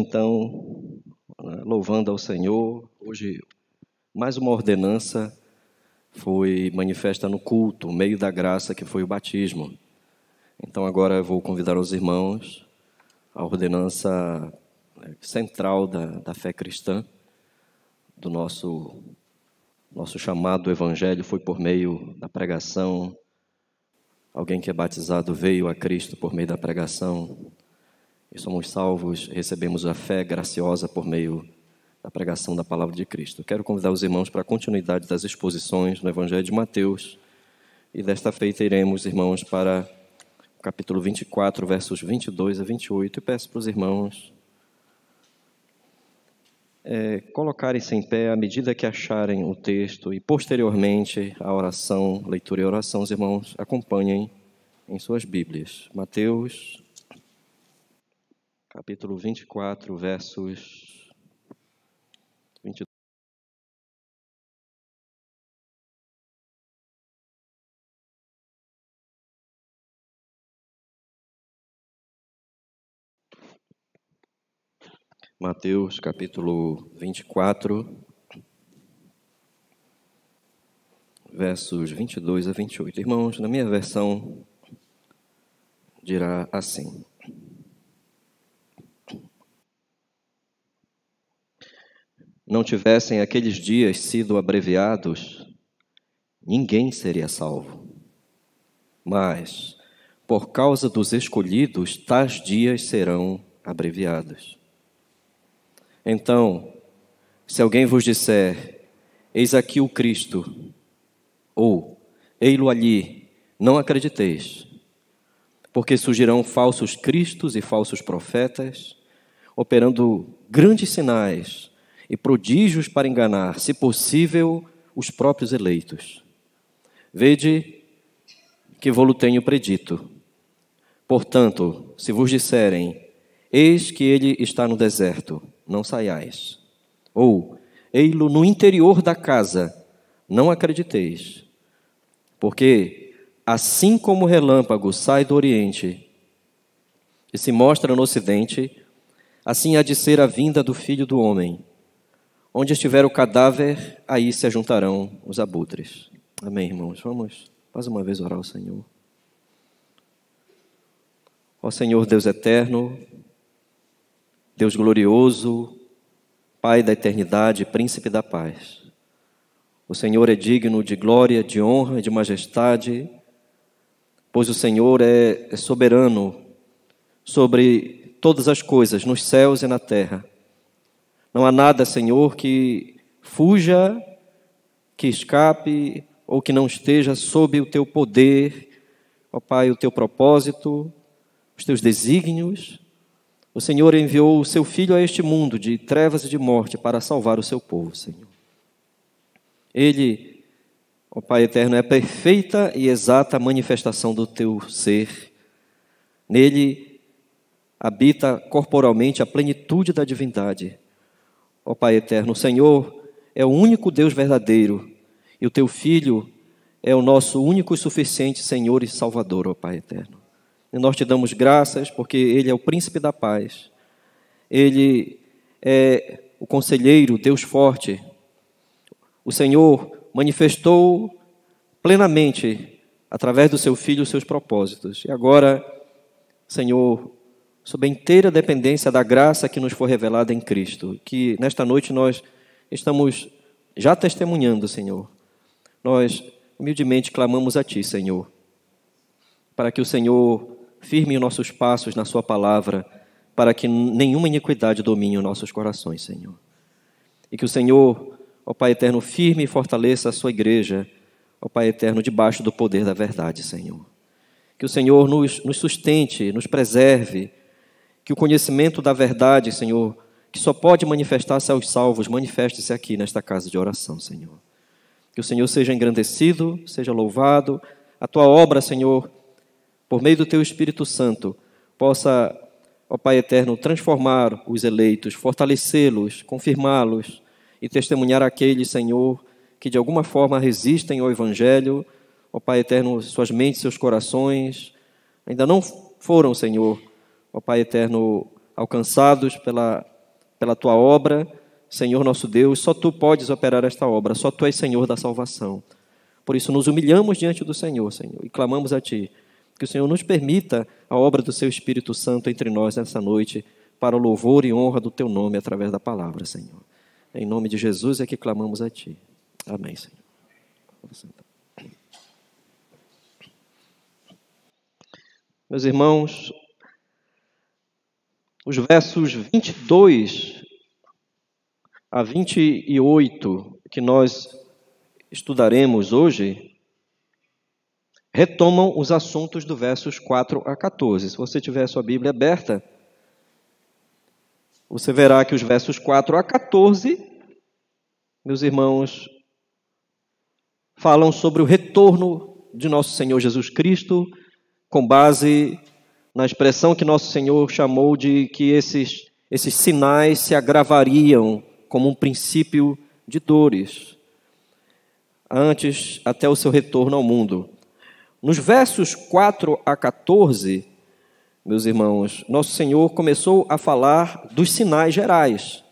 Então, louvando ao Senhor, hoje mais uma ordenança foi manifesta no culto, o meio da graça que foi o batismo. Então agora eu vou convidar os irmãos a ordenança central da fé cristã, do nosso chamado evangelho foi por meio da pregação. Alguém que é batizado veio a Cristo por meio da pregação. E somos salvos, recebemos a fé graciosa por meio da pregação da palavra de Cristo. Quero convidar os irmãos para a continuidade das exposições no Evangelho de Mateus. E desta feita iremos, irmãos, para o capítulo 24, versos 22 a 28. E peço para os irmãos colocarem-se em pé à medida que acharem o texto. E posteriormente a oração, leitura e oração, os irmãos acompanhem em suas Bíblias. Mateus capítulo 24, versos 22. Mateus, capítulo 24, versos 22 a 28. Irmãos, na minha versão, dirá assim: Não tivessem aqueles dias sido abreviados, ninguém seria salvo. Mas, por causa dos escolhidos, tais dias serão abreviados. Então, se alguém vos disser, eis aqui o Cristo, ou ei-lo ali, não acrediteis, porque surgirão falsos cristos e falsos profetas, operando grandes sinais e prodígios para enganar, se possível, os próprios eleitos. Vede que vou-lo tenho predito. Portanto, se vos disserem, eis que ele está no deserto, não saiais. Ou, ei-lo no interior da casa, não acrediteis. Porque, assim como o relâmpago sai do oriente e se mostra no ocidente, assim há de ser a vinda do Filho do Homem. Onde estiver o cadáver, aí se ajuntarão os abutres. Amém, irmãos? Vamos mais uma vez orar ao Senhor. Ó Senhor Deus eterno, Deus glorioso, Pai da eternidade, Príncipe da paz. O Senhor é digno de glória, de honra e de majestade, pois o Senhor é soberano sobre todas as coisas, nos céus e na terra. Não há nada, Senhor, que fuja, que escape ou que não esteja sob o Teu poder, ó Pai, o Teu propósito, os Teus desígnios. O Senhor enviou o Seu Filho a este mundo de trevas e de morte para salvar o Seu povo, Senhor. Ele, ó Pai eterno, é a perfeita e exata manifestação do Teu ser. Nele habita corporalmente a plenitude da divindade. Ó Pai eterno, o Senhor é o único Deus verdadeiro e o Teu Filho é o nosso único e suficiente Senhor e Salvador, ó Pai eterno. E nós Te damos graças porque Ele é o Príncipe da paz. Ele é o Conselheiro, Deus forte. O Senhor manifestou plenamente, através do Seu Filho, os Seus propósitos. E agora, Senhor, sob a inteira dependência da graça que nos foi revelada em Cristo, que nesta noite nós estamos já testemunhando, Senhor. Nós humildemente clamamos a Ti, Senhor, para que o Senhor firme os nossos passos na Sua palavra, para que nenhuma iniquidade domine os nossos corações, Senhor. E que o Senhor, ó Pai eterno, firme e fortaleça a Sua igreja, ó Pai eterno, debaixo do poder da verdade, Senhor. Que o Senhor nos sustente, nos preserve, que o conhecimento da verdade, Senhor, que só pode manifestar-se aos salvos, manifeste-se aqui nesta casa de oração, Senhor. Que o Senhor seja engrandecido, seja louvado, a Tua obra, Senhor, por meio do Teu Espírito Santo, possa, ó Pai eterno, transformar os eleitos, fortalecê-los, confirmá-los e testemunhar aqueles, Senhor, que de alguma forma resistem ao Evangelho, ó Pai eterno, suas mentes, seus corações, ainda não foram, Senhor, ó Pai eterno, alcançados pela pela tua obra, Senhor nosso Deus, só tu podes operar esta obra, só tu és Senhor da salvação. Por isso nos humilhamos diante do Senhor, Senhor, e clamamos a ti, que o Senhor nos permita a obra do seu Espírito Santo entre nós nessa noite, para o louvor e honra do teu nome através da palavra, Senhor. Em nome de Jesus é que clamamos a ti. Amém, Senhor. Meus irmãos, os versos 22 a 28 que nós estudaremos hoje retomam os assuntos do versos 4 a 14. Se você tiver a sua Bíblia aberta, você verá que os versos 4 a 14, meus irmãos, falam sobre o retorno de nosso Senhor Jesus Cristo, com base na expressão que nosso Senhor chamou de que esses sinais se agravariam como um princípio de dores, antes até o seu retorno ao mundo. Nos versos 4 a 14, meus irmãos, nosso Senhor começou a falar dos sinais gerais,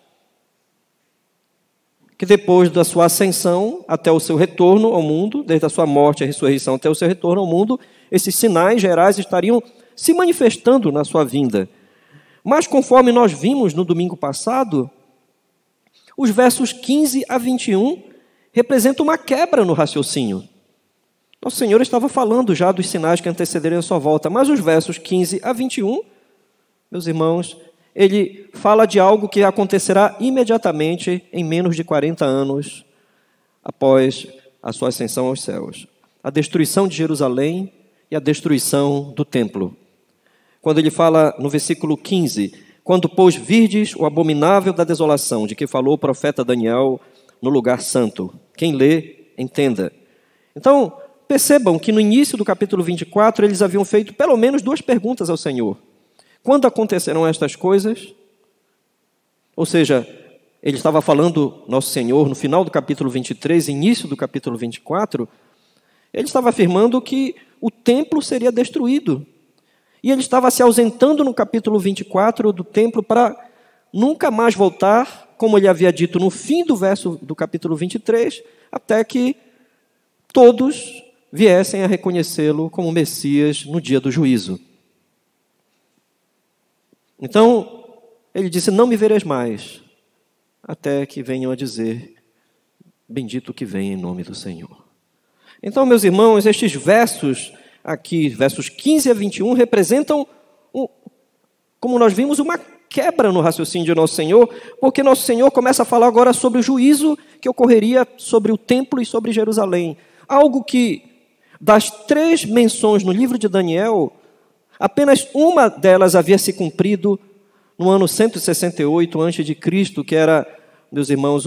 que depois da sua ascensão até o seu retorno ao mundo, desde a sua morte e ressurreição até o seu retorno ao mundo, esses sinais gerais estariam se manifestando na sua vinda. Mas conforme nós vimos no domingo passado, os versos 15 a 21 representam uma quebra no raciocínio. Nosso Senhor estava falando já dos sinais que antecederiam a sua volta, mas os versos 15 a 21, meus irmãos, ele fala de algo que acontecerá imediatamente em menos de 40 anos após a sua ascensão aos céus. A destruição de Jerusalém e a destruição do templo. Quando ele fala no versículo 15, quando, pois, virdes o abominável da desolação, de que falou o profeta Daniel no lugar santo. Quem lê, entenda. Então, percebam que no início do capítulo 24, eles haviam feito pelo menos 2 perguntas ao Senhor. Quando acontecerão estas coisas? Ou seja, ele estava falando, nosso Senhor, no final do capítulo 23, início do capítulo 24, ele estava afirmando que o templo seria destruído. E ele estava se ausentando no capítulo 24 do templo para nunca mais voltar, como ele havia dito no fim do verso do capítulo 23, até que todos viessem a reconhecê-lo como Messias no dia do juízo. Então, ele disse, não me vereis mais, até que venham a dizer, bendito que vem em nome do Senhor. Então, meus irmãos, estes versos aqui, versos 15 a 21, representam, como nós vimos, uma quebra no raciocínio de nosso Senhor, porque nosso Senhor começa a falar agora sobre o juízo que ocorreria sobre o templo e sobre Jerusalém. Algo que, das 3 menções no livro de Daniel, apenas uma delas havia se cumprido no ano 168 a.C., que era, meus irmãos,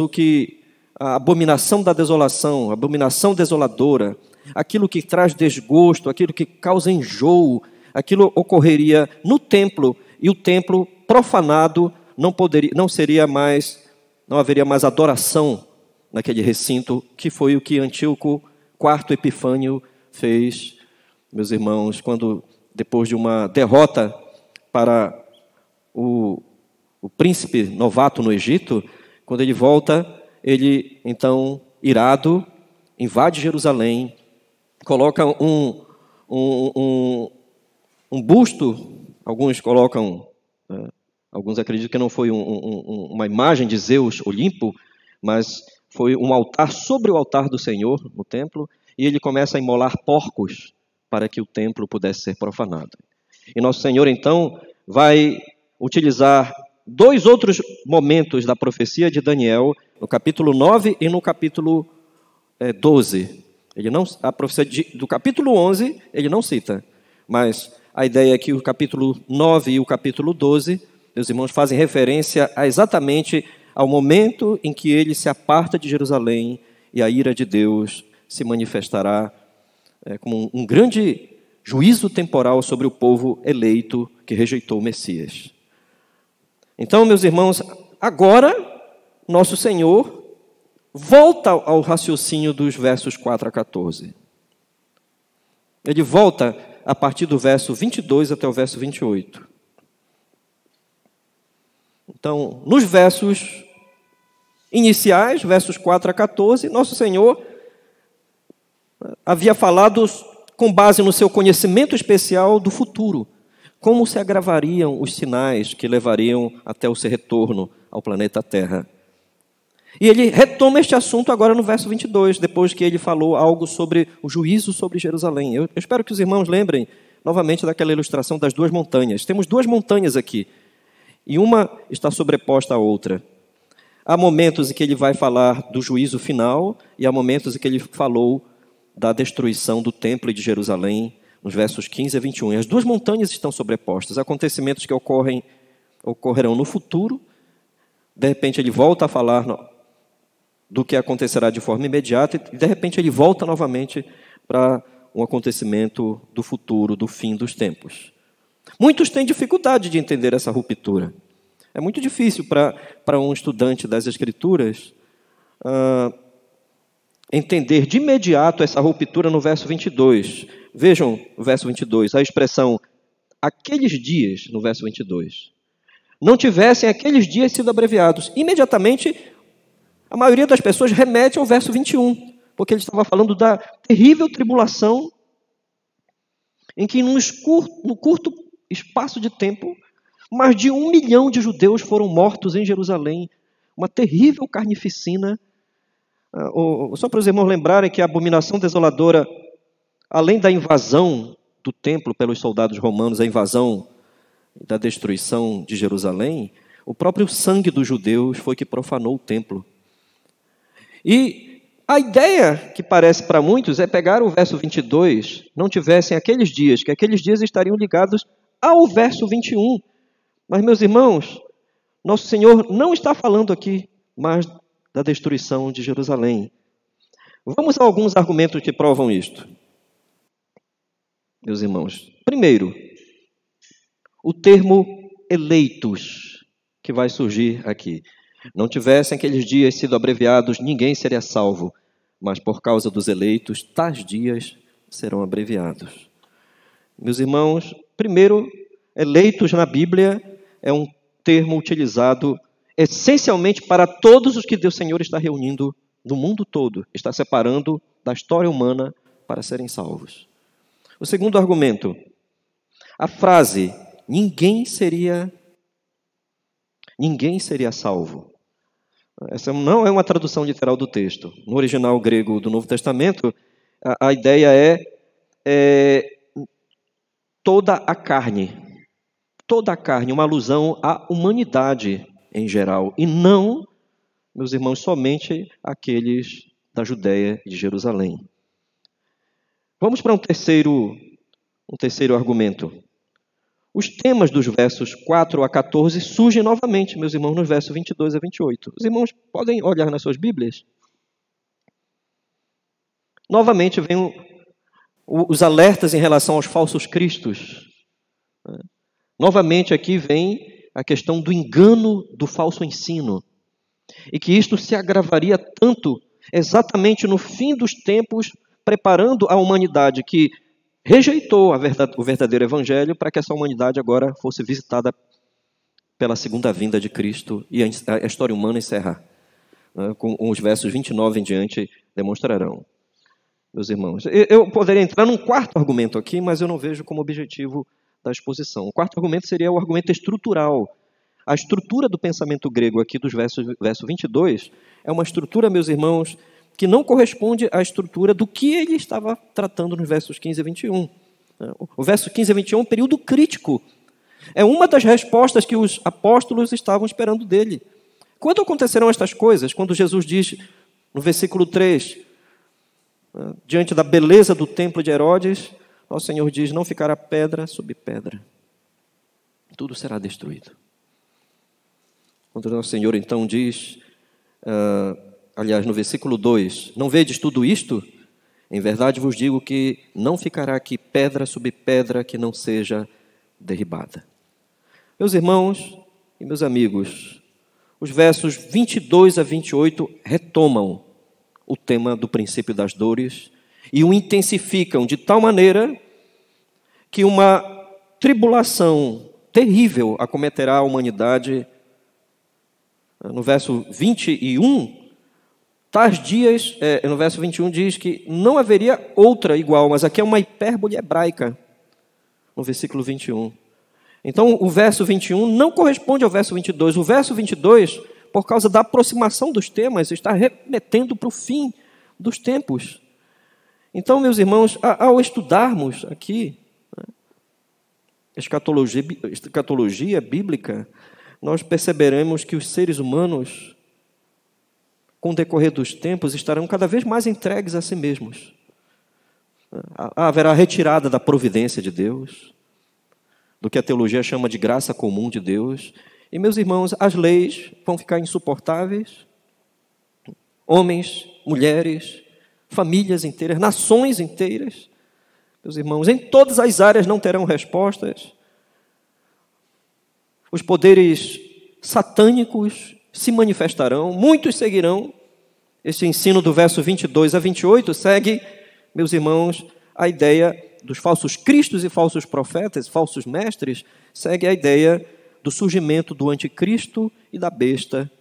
a abominação da desolação, a abominação desoladora, aquilo que traz desgosto, aquilo que causa enjoo, aquilo ocorreria no templo, e o templo profanado não haveria mais adoração naquele recinto, que foi o que Antíoco IV Epifânio fez, meus irmãos, quando, depois de uma derrota para o príncipe novato no Egito, quando ele volta, ele, então, irado, invade Jerusalém, coloca um busto, alguns colocam, alguns acreditam que não foi uma imagem de Zeus Olimpo, mas foi um altar sobre o altar do Senhor no templo, e ele começa a imolar porcos para que o templo pudesse ser profanado. E nosso Senhor, então, vai utilizar 2 outros momentos da profecia de Daniel, no capítulo 9 e no capítulo 12. A profecia do capítulo 11, ele não cita, mas a ideia é que o capítulo 9 e o capítulo 12, meus irmãos, fazem referência exatamente ao momento em que ele se aparta de Jerusalém e a ira de Deus se manifestará como um grande juízo temporal sobre o povo eleito que rejeitou o Messias. Então, meus irmãos, agora nosso Senhor volta ao raciocínio dos versos 4 a 14. Ele volta a partir do verso 22 até o verso 28. Então, nos versos iniciais, versos 4 a 14, nosso Senhor havia falado com base no seu conhecimento especial do futuro, como se agravariam os sinais que levariam até o seu retorno ao planeta Terra. E ele retoma este assunto agora no verso 22, depois que ele falou algo sobre o juízo sobre Jerusalém. Eu espero que os irmãos lembrem novamente daquela ilustração das duas montanhas. Temos duas montanhas aqui, e uma está sobreposta à outra. Há momentos em que ele vai falar do juízo final, e há momentos em que ele falou da destruição do templo de Jerusalém, nos versos 15 a 21. E as duas montanhas estão sobrepostas, acontecimentos que ocorrerão no futuro. De repente ele volta a falar do que acontecerá de forma imediata, e de repente ele volta novamente para um acontecimento do futuro, do fim dos tempos. Muitos têm dificuldade de entender essa ruptura. É muito difícil para um estudante das Escrituras entender de imediato essa ruptura no verso 22. Vejam o verso 22, a expressão aqueles dias, no verso 22, não tivessem aqueles dias sido abreviados. Imediatamente, a maioria das pessoas remete ao verso 21, porque ele estava falando da terrível tribulação em que, no curto espaço de tempo, mais de 1 milhão de judeus foram mortos em Jerusalém. Uma terrível carnificina. Só para os irmãos lembrarem que a abominação desoladora, além da invasão do templo pelos soldados romanos, a invasão da destruição de Jerusalém, o próprio sangue dos judeus foi que profanou o templo. E a ideia que parece para muitos é pegar o verso 22, não tivessem aqueles dias, que aqueles dias estariam ligados ao verso 21. Mas, meus irmãos, nosso Senhor não está falando aqui mais da destruição de Jerusalém. Vamos a alguns argumentos que provam isto, meus irmãos. Primeiro, o termo eleitos, que vai surgir aqui. Não tivessem aqueles dias sido abreviados, ninguém seria salvo, mas por causa dos eleitos, tais dias serão abreviados. Meus irmãos, primeiro, eleitos na Bíblia é um termo utilizado essencialmente para todos os que Deus Senhor está reunindo no mundo todo, está separando da história humana para serem salvos. O segundo argumento, a frase ninguém seria salvo. Essa não é uma tradução literal do texto. No original grego do Novo Testamento, a ideia é toda a carne, uma alusão à humanidade em geral, e não, meus irmãos, somente aqueles da Judéia e de Jerusalém. Vamos para um terceiro argumento. Os temas dos versos 4 a 14 surgem novamente, meus irmãos, nos versos 22 a 28. Os irmãos podem olhar nas suas Bíblias. Novamente vem os alertas em relação aos falsos cristos. Novamente aqui vem a questão do engano do falso ensino. E que isto se agravaria tanto exatamente no fim dos tempos, preparando a humanidade que rejeitou o verdadeiro evangelho para que essa humanidade agora fosse visitada pela segunda vinda de Cristo e a história humana encerrar. Com os versos 29 em diante demonstrarão. Meus irmãos, eu poderia entrar num quarto argumento aqui, mas eu não vejo como objetivo da exposição. O quarto argumento seria o argumento estrutural. A estrutura do pensamento grego aqui dos verso 22 é uma estrutura, meus irmãos, que não corresponde à estrutura do que ele estava tratando nos versos 15 a 21. O verso 15 a 21 é um período crítico. É uma das respostas que os apóstolos estavam esperando dele. Quando acontecerão estas coisas? Quando Jesus diz, no versículo 3, diante da beleza do templo de Herodes, o Senhor diz, não ficará pedra sobre pedra. Tudo será destruído. Quando o Senhor então diz, aliás, no versículo 2, não vedes tudo isto? Em verdade vos digo que não ficará aqui pedra sobre pedra que não seja derribada. Meus irmãos e meus amigos, os versos 22 a 28 retomam o tema do princípio das dores e o intensificam de tal maneira que uma tribulação terrível acometerá a humanidade No verso 21, tais dias, no verso 21 diz que não haveria outra igual, mas aqui é uma hipérbole hebraica, no versículo 21. Então, o verso 21 não corresponde ao verso 22. O verso 22, por causa da aproximação dos temas, está remetendo para o fim dos tempos. Então, meus irmãos, ao estudarmos aqui escatologia bíblica, nós perceberemos que os seres humanos, com o decorrer dos tempos, estarão cada vez mais entregues a si mesmos. Haverá retirada da providência de Deus, do que a teologia chama de graça comum de Deus. E, meus irmãos, as leis vão ficar insuportáveis. Homens, mulheres, famílias inteiras, nações inteiras, meus irmãos, em todas as áreas não terão respostas. Os poderes satânicos se manifestarão, muitos seguirão. Esse ensino do verso 22 a 28 segue, meus irmãos, a ideia dos falsos cristos e falsos profetas, falsos mestres, segue a ideia do surgimento do anticristo e da besta,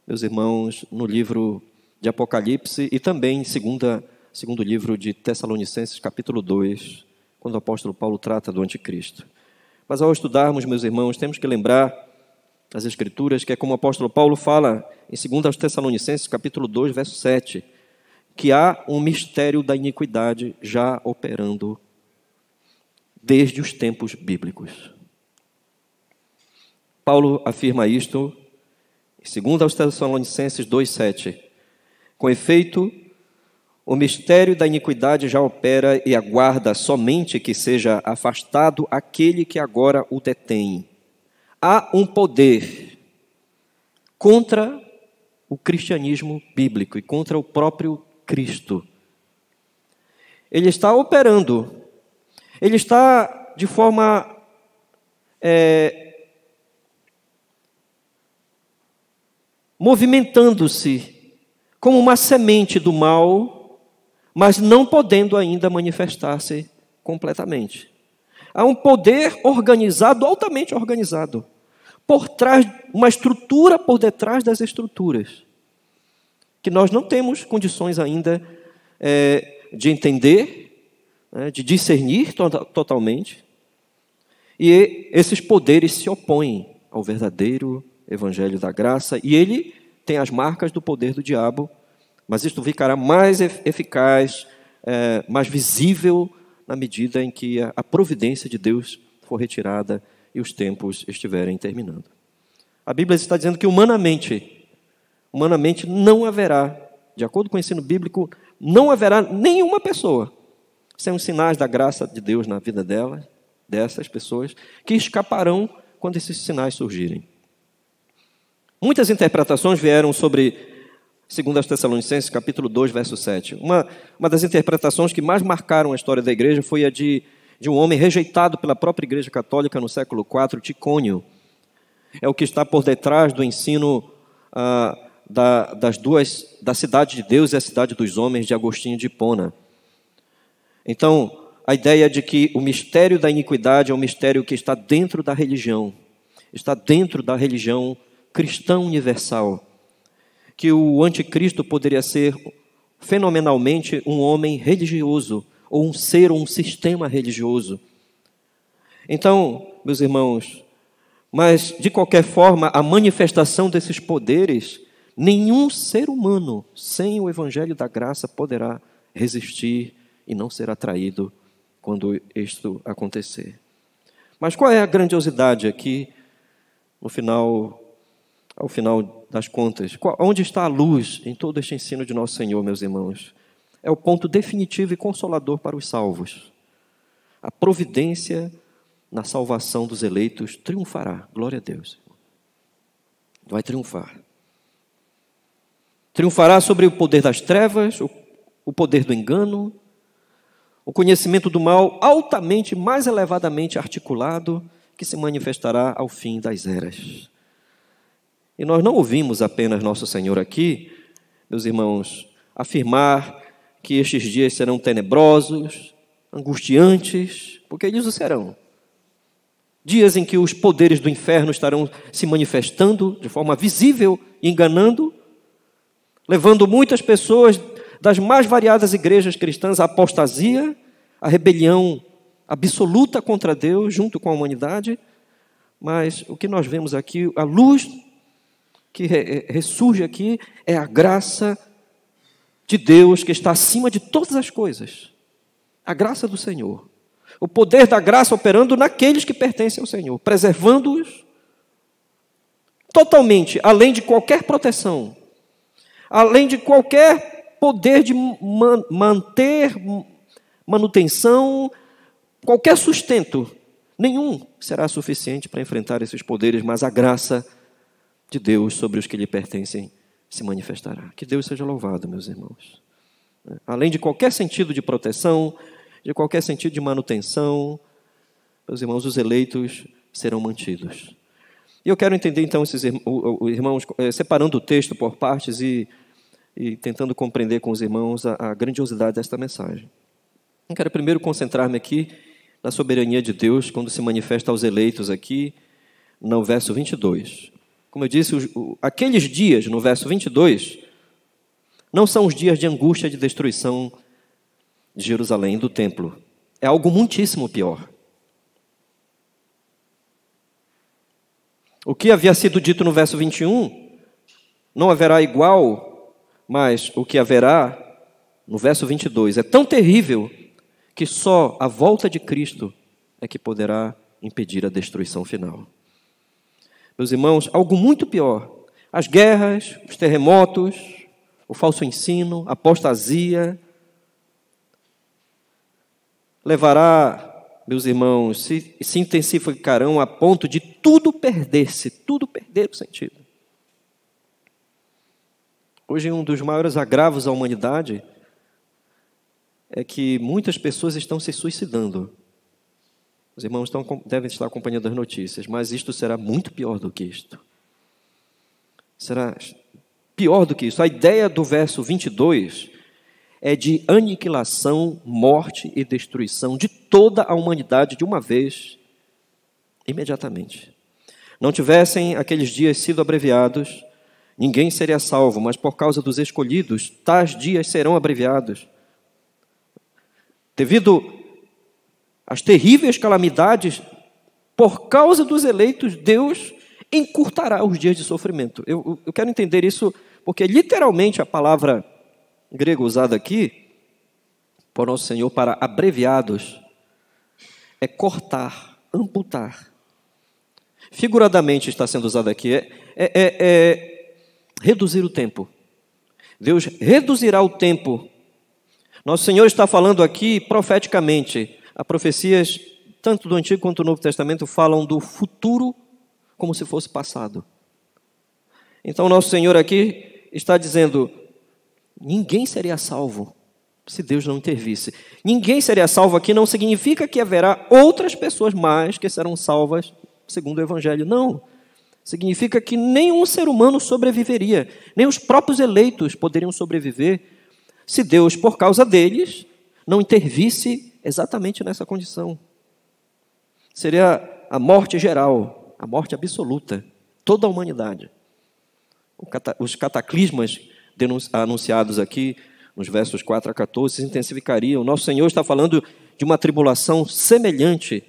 meus irmãos, no livro de Apocalipse e também segundo livro de Tessalonicenses, capítulo 2, quando o apóstolo Paulo trata do anticristo. Mas ao estudarmos, meus irmãos, temos que lembrar as Escrituras, que é como o apóstolo Paulo fala em 2 Tessalonicenses, capítulo 2, verso 7, que há um mistério da iniquidade já operando desde os tempos bíblicos. Paulo afirma isto em 2 Tessalonicenses 2,7. Com efeito, o mistério da iniquidade já opera e aguarda somente que seja afastado aquele que agora o detém. Há um poder contra o cristianismo bíblico e contra o próprio Cristo. Ele está operando. Ele está de forma movimentando-se como uma semente do mal, mas não podendo ainda manifestar-se completamente. Há um poder organizado, altamente organizado, por trás, uma estrutura por detrás das estruturas, que nós não temos condições ainda de entender, de discernir totalmente, e esses poderes se opõem ao verdadeiro evangelho da graça, e ele tem as marcas do poder do diabo, mas isto ficará mais eficaz, mais visível na medida em que a providência de Deus for retirada e os tempos estiverem terminando. A Bíblia está dizendo que humanamente não haverá, de acordo com o ensino bíblico, não haverá nenhuma pessoa sem os sinais da graça de Deus na vida dessas pessoas, que escaparão quando esses sinais surgirem. Muitas interpretações vieram sobre 2 Tessalonicenses, capítulo 2, verso 7. Uma das interpretações que mais marcaram a história da igreja foi a de um homem rejeitado pela própria igreja católica no século IV, Ticônio. É o que está por detrás do ensino da cidade de Deus e a cidade dos homens, de Agostinho de Hipona. Então, a ideia de que o mistério da iniquidade é um mistério que está dentro da religião cristã universal, que o anticristo poderia ser fenomenalmente um homem religioso, ou um ser, ou um sistema religioso. Então, meus irmãos, mas de qualquer forma, a manifestação desses poderes, nenhum ser humano sem o evangelho da graça poderá resistir e não ser atraído quando isto acontecer. Mas qual é a grandiosidade aqui, ao final das contas? Onde está a luz em todo este ensino de nosso Senhor, meus irmãos? É o ponto definitivo e consolador para os salvos. A providência na salvação dos eleitos triunfará. Glória a Deus. Vai triunfar. Triunfará sobre o poder das trevas, o poder do engano, o conhecimento do mal altamente, mais elevadamente articulado, que se manifestará ao fim das eras. E nós não ouvimos apenas nosso Senhor aqui, meus irmãos, afirmar que estes dias serão tenebrosos, angustiantes, porque eles o serão. dias em que os poderes do inferno estarão se manifestando de forma visível e enganando, levando muitas pessoas das mais variadas igrejas cristãs à apostasia, à rebelião absoluta contra Deus, junto com a humanidade. Mas o que nós vemos aqui, a luz que ressurge aqui, é a graça de Deus que está acima de todas as coisas. A graça do Senhor. O poder da graça operando naqueles que pertencem ao Senhor, preservando-os totalmente, além de qualquer proteção, além de qualquer poder de manter manutenção, qualquer sustento, nenhum será suficiente para enfrentar esses poderes, mas a graça de Deus sobre os que lhe pertencem se manifestará. Que Deus seja louvado, meus irmãos. Além de qualquer sentido de proteção, de qualquer sentido de manutenção, meus irmãos, os eleitos serão mantidos. E eu quero entender então esses irmãos, separando o texto por partes e tentando compreender com os irmãos a grandiosidade desta mensagem. Eu quero primeiro concentrar-me aqui na soberania de Deus, quando se manifesta aos eleitos aqui, no verso 22. Como eu disse, aqueles dias, no verso 22, não são os dias de angústia e de destruição de Jerusalém, do templo. É algo muitíssimo pior. O que havia sido dito no verso 21, não haverá igual, mas o que haverá no verso 22 é tão terrível que só a volta de Cristo é que poderá impedir a destruição final. Meus irmãos, algo muito pior. As guerras, os terremotos, o falso ensino, a apostasia, levará, meus irmãos, se intensificarão a ponto de tudo perder o sentido. Hoje, um dos maiores agravos à humanidade é que muitas pessoas estão se suicidando. Os irmãos devem estar acompanhando as notícias, mas isto será muito pior do que isto. Será pior do que isso. A ideia do verso 22 é de aniquilação, morte e destruição de toda a humanidade de uma vez, imediatamente. Não tivessem aqueles dias sido abreviados, ninguém seria salvo, mas por causa dos escolhidos, tais dias serão abreviados. Devido às terríveis calamidades, por causa dos eleitos, Deus encurtará os dias de sofrimento. Eu quero entender isso, porque literalmente a palavra grega usada aqui, por Nosso Senhor, para abreviados, é cortar, amputar. Figuradamente está sendo usado aqui, reduzir o tempo. Deus reduzirá o tempo. Nosso Senhor está falando aqui profeticamente. As profecias, tanto do Antigo quanto do Novo Testamento, falam do futuro como se fosse passado. Então, Nosso Senhor aqui está dizendo: ninguém seria salvo se Deus não intervisse. Ninguém seria salvo aqui não significa que haverá outras pessoas mais que serão salvas segundo o Evangelho. Não. Significa que nenhum ser humano sobreviveria. Nem os próprios eleitos poderiam sobreviver se Deus, por causa deles, não intervisse exatamente nessa condição. Seria a morte geral, a morte absoluta, toda a humanidade. Os cataclismas anunciados aqui nos versos 4 a 14 se intensificariam. Nosso Senhor está falando de uma tribulação semelhante,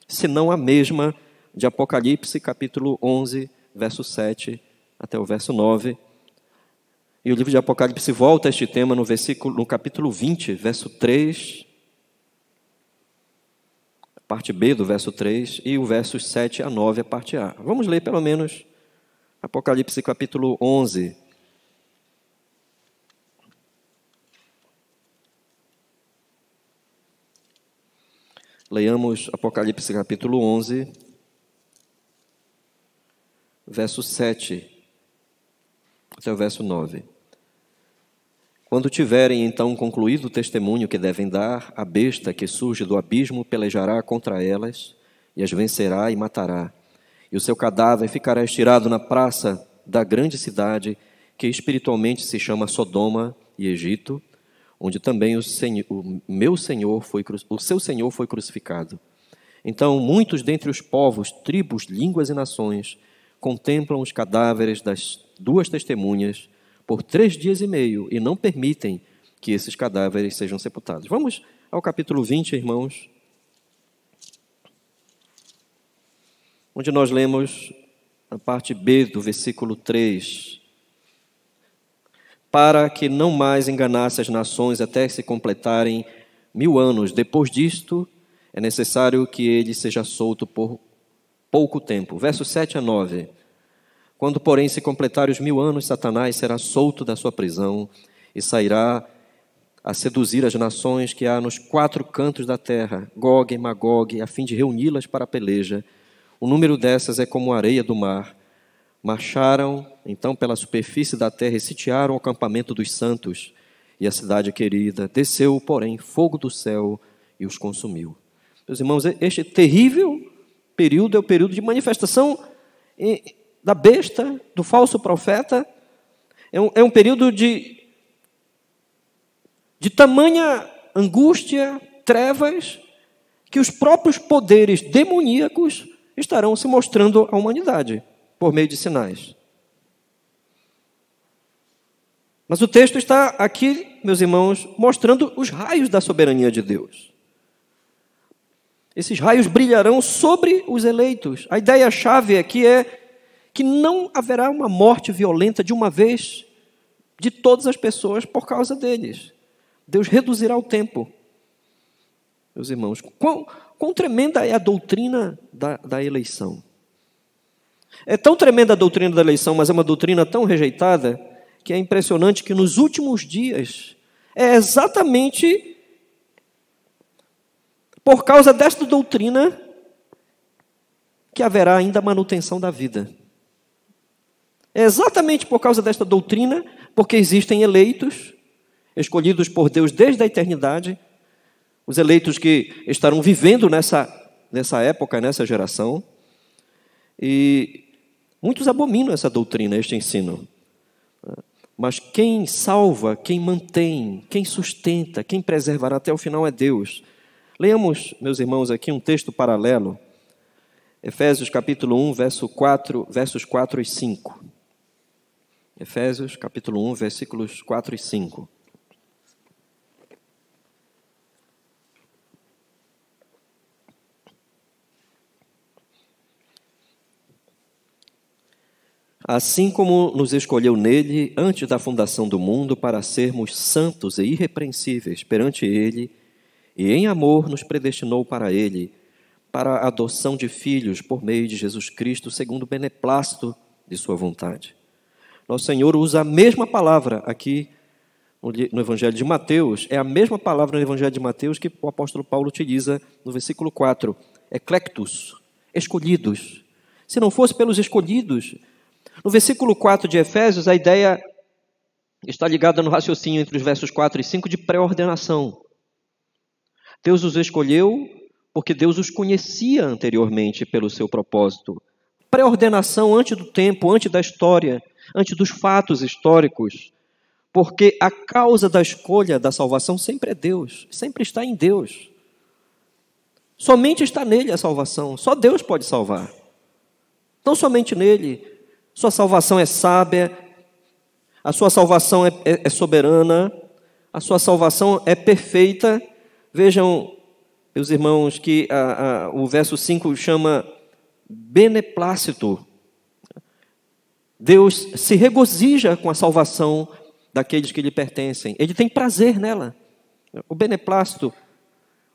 se não a mesma, de Apocalipse, capítulo 11, verso 7 até o verso 9. E o livro de Apocalipse volta a este tema no capítulo 20, verso 3, a parte B do verso 3, e o versos 7 a 9, a parte A. Vamos ler pelo menos Apocalipse, capítulo 11. Leiamos Apocalipse, capítulo 11, verso 7 até o verso 9. Quando tiverem então concluído o testemunho que devem dar, a besta que surge do abismo pelejará contra elas e as vencerá e matará. E o seu cadáver ficará estirado na praça da grande cidade, que espiritualmente se chama Sodoma e Egito, onde também o seu Senhor foi crucificado. Então muitos dentre os povos, tribos, línguas e nações contemplam os cadáveres das duas testemunhas por 3 dias e meio e não permitem que esses cadáveres sejam sepultados. Vamos ao capítulo 20, irmãos, onde nós lemos a parte B do versículo 3. Para que não mais enganasse as nações até se completarem 1000 anos. Depois disto, é necessário que ele seja solto por pouco tempo. Versos 7 a 9. Quando, porém, se completarem os 1000 anos, Satanás será solto da sua prisão e sairá a seduzir as nações que há nos 4 cantos da terra, Gog e Magog, a fim de reuni-las para a peleja. O número dessas é como a areia do mar. Marcharam, então, pela superfície da terra e sitiaram o acampamento dos santos e a cidade querida. Desceu, porém, fogo do céu e os consumiu. Meus irmãos, este terrível período é o período de manifestação da besta, do falso profeta. É um período de tamanha angústia, trevas, que os próprios poderes demoníacos estarão se mostrando à humanidade por meio de sinais. Mas o texto está aqui, meus irmãos, mostrando os raios da soberania de Deus. Esses raios brilharão sobre os eleitos. A ideia-chave aqui é que não haverá uma morte violenta de uma vez de todas as pessoas por causa deles. Deus reduzirá o tempo. Meus irmãos, quão tremenda é a doutrina da eleição. É tão tremenda a doutrina da eleição, mas é uma doutrina tão rejeitada, que é impressionante que nos últimos dias, é exatamente por causa desta doutrina que haverá ainda a manutenção da vida. É exatamente por causa desta doutrina, porque existem eleitos, escolhidos por Deus desde a eternidade, os eleitos que estarão vivendo nessa época, nessa geração, e muitos abominam essa doutrina, este ensino. Mas quem salva, quem mantém, quem sustenta, quem preservará até o final é Deus. Leamos, meus irmãos, aqui um texto paralelo. Efésios capítulo 1, versos 4 e 5. Efésios capítulo 1, versículos 4 e 5. Assim como nos escolheu nele antes da fundação do mundo para sermos santos e irrepreensíveis perante ele, e em amor nos predestinou para ele, para a adoção de filhos por meio de Jesus Cristo, segundo o beneplácito de sua vontade. Nosso Senhor usa a mesma palavra aqui no Evangelho de Mateus, é a mesma palavra no Evangelho de Mateus que o apóstolo Paulo utiliza no versículo 4, eclectos, escolhidos. Se não fosse pelos escolhidos, no versículo 4 de Efésios, a ideia está ligada no raciocínio entre os versos 4 e 5 de pré-ordenação. Deus os escolheu porque Deus os conhecia anteriormente pelo seu propósito. Pré-ordenação antes do tempo, antes da história, antes dos fatos históricos. Porque a causa da escolha da salvação sempre é Deus, sempre está em Deus. Somente está nele a salvação, só Deus pode salvar. Não somente nele. Sua salvação é sábia, a sua salvação é soberana, a sua salvação é perfeita. Vejam, meus irmãos, que o verso 5 chama beneplácito. Deus se regozija com a salvação daqueles que lhe pertencem. Ele tem prazer nela. O beneplácito,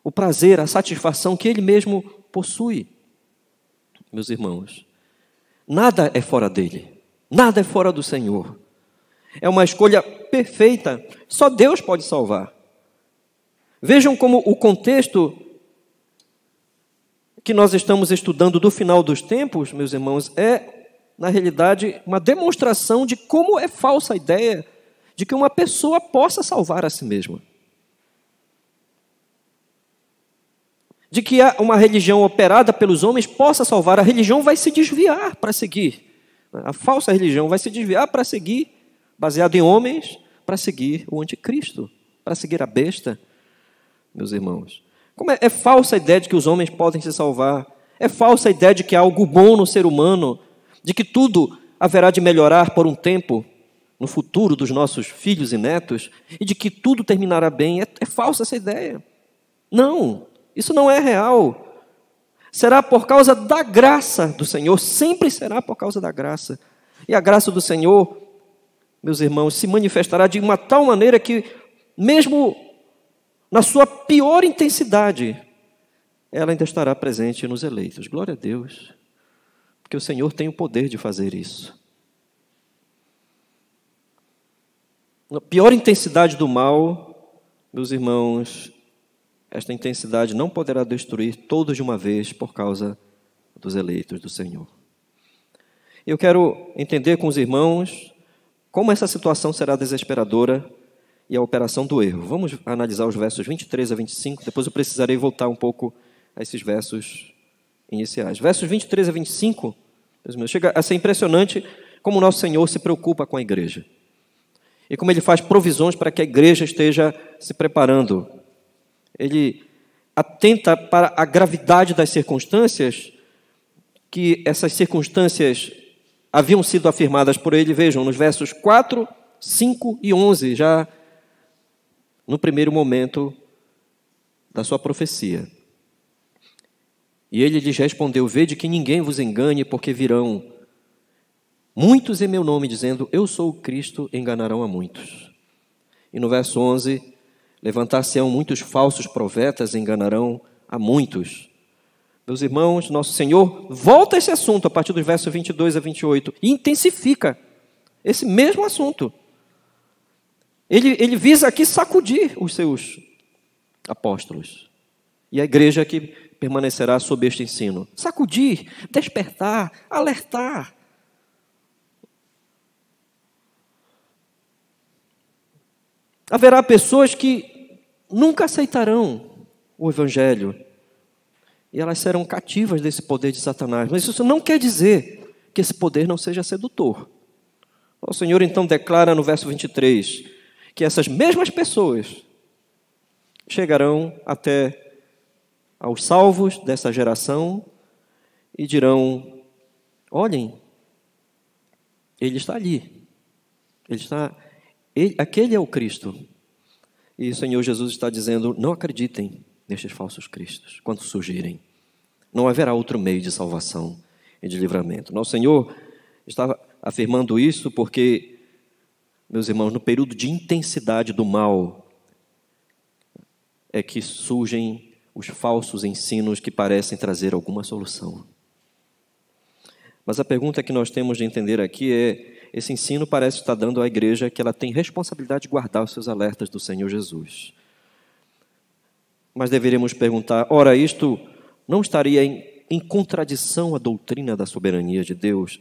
o prazer, a satisfação que ele mesmo possui. Meus irmãos, nada é fora dele, nada é fora do Senhor. É uma escolha perfeita, só Deus pode salvar. Vejam como o contexto que nós estamos estudando do final dos tempos, meus irmãos, é, na realidade, uma demonstração de como é falsa a ideia de que uma pessoa possa salvar a si mesma. De que uma religião operada pelos homens possa salvar. A religião vai se desviar para seguir. A falsa religião vai se desviar para seguir, baseado em homens, para seguir o anticristo, para seguir a besta, meus irmãos. É falsa a ideia de que os homens podem se salvar. É falsa a ideia de que há algo bom no ser humano, de que tudo haverá de melhorar por um tempo, no futuro dos nossos filhos e netos, e de que tudo terminará bem. É falsa essa ideia. Não, isso não é real. Será por causa da graça do Senhor, sempre será por causa da graça. E a graça do Senhor, meus irmãos, se manifestará de uma tal maneira que, mesmo na sua pior intensidade, ela ainda estará presente nos eleitos. Glória a Deus, porque o Senhor tem o poder de fazer isso. Na pior intensidade do mal, meus irmãos, esta intensidade não poderá destruir todos de uma vez por causa dos eleitos do Senhor. Eu quero entender com os irmãos como essa situação será desesperadora e a operação do erro. Vamos analisar os versos 23 a 25, depois eu precisarei voltar um pouco a esses versos iniciais. Versos 23 a 25, meus irmãos, chega a ser impressionante como o nosso Senhor se preocupa com a igreja. E como Ele faz provisões para que a igreja esteja se preparando. Ele atenta para a gravidade das circunstâncias, que essas circunstâncias haviam sido afirmadas por Ele, vejam, nos versos 4, 5 e 11, já no primeiro momento da sua profecia. E Ele lhes respondeu: vede que ninguém vos engane, porque virão muitos em meu nome, dizendo, eu sou o Cristo, enganarão a muitos. E no verso 11, levantar-se-ão muitos falsos profetas, enganarão a muitos. Meus irmãos, nosso Senhor volta a esse assunto a partir dos versos 22 a 28 e intensifica esse mesmo assunto. Ele visa aqui sacudir os seus apóstolos e a igreja que permanecerá sob este ensino. Sacudir, despertar, alertar. Haverá pessoas que nunca aceitarão o Evangelho e elas serão cativas desse poder de Satanás. Mas isso não quer dizer que esse poder não seja sedutor. O Senhor então declara no verso 23 que essas mesmas pessoas chegarão até aos salvos dessa geração e dirão, olhem, Ele está ali, aquele é o Cristo. E o Senhor Jesus está dizendo, não acreditem nestes falsos cristos, quando surgirem. Não haverá outro meio de salvação e de livramento. Nosso Senhor está afirmando isso porque, meus irmãos, no período de intensidade do mal, é que surgem os falsos ensinos que parecem trazer alguma solução. Mas a pergunta que nós temos de entender aqui é, esse ensino parece estar dando à igreja que ela tem responsabilidade de guardar os seus alertas do Senhor Jesus. Mas deveríamos perguntar, ora, isto não estaria em contradição à doutrina da soberania de Deus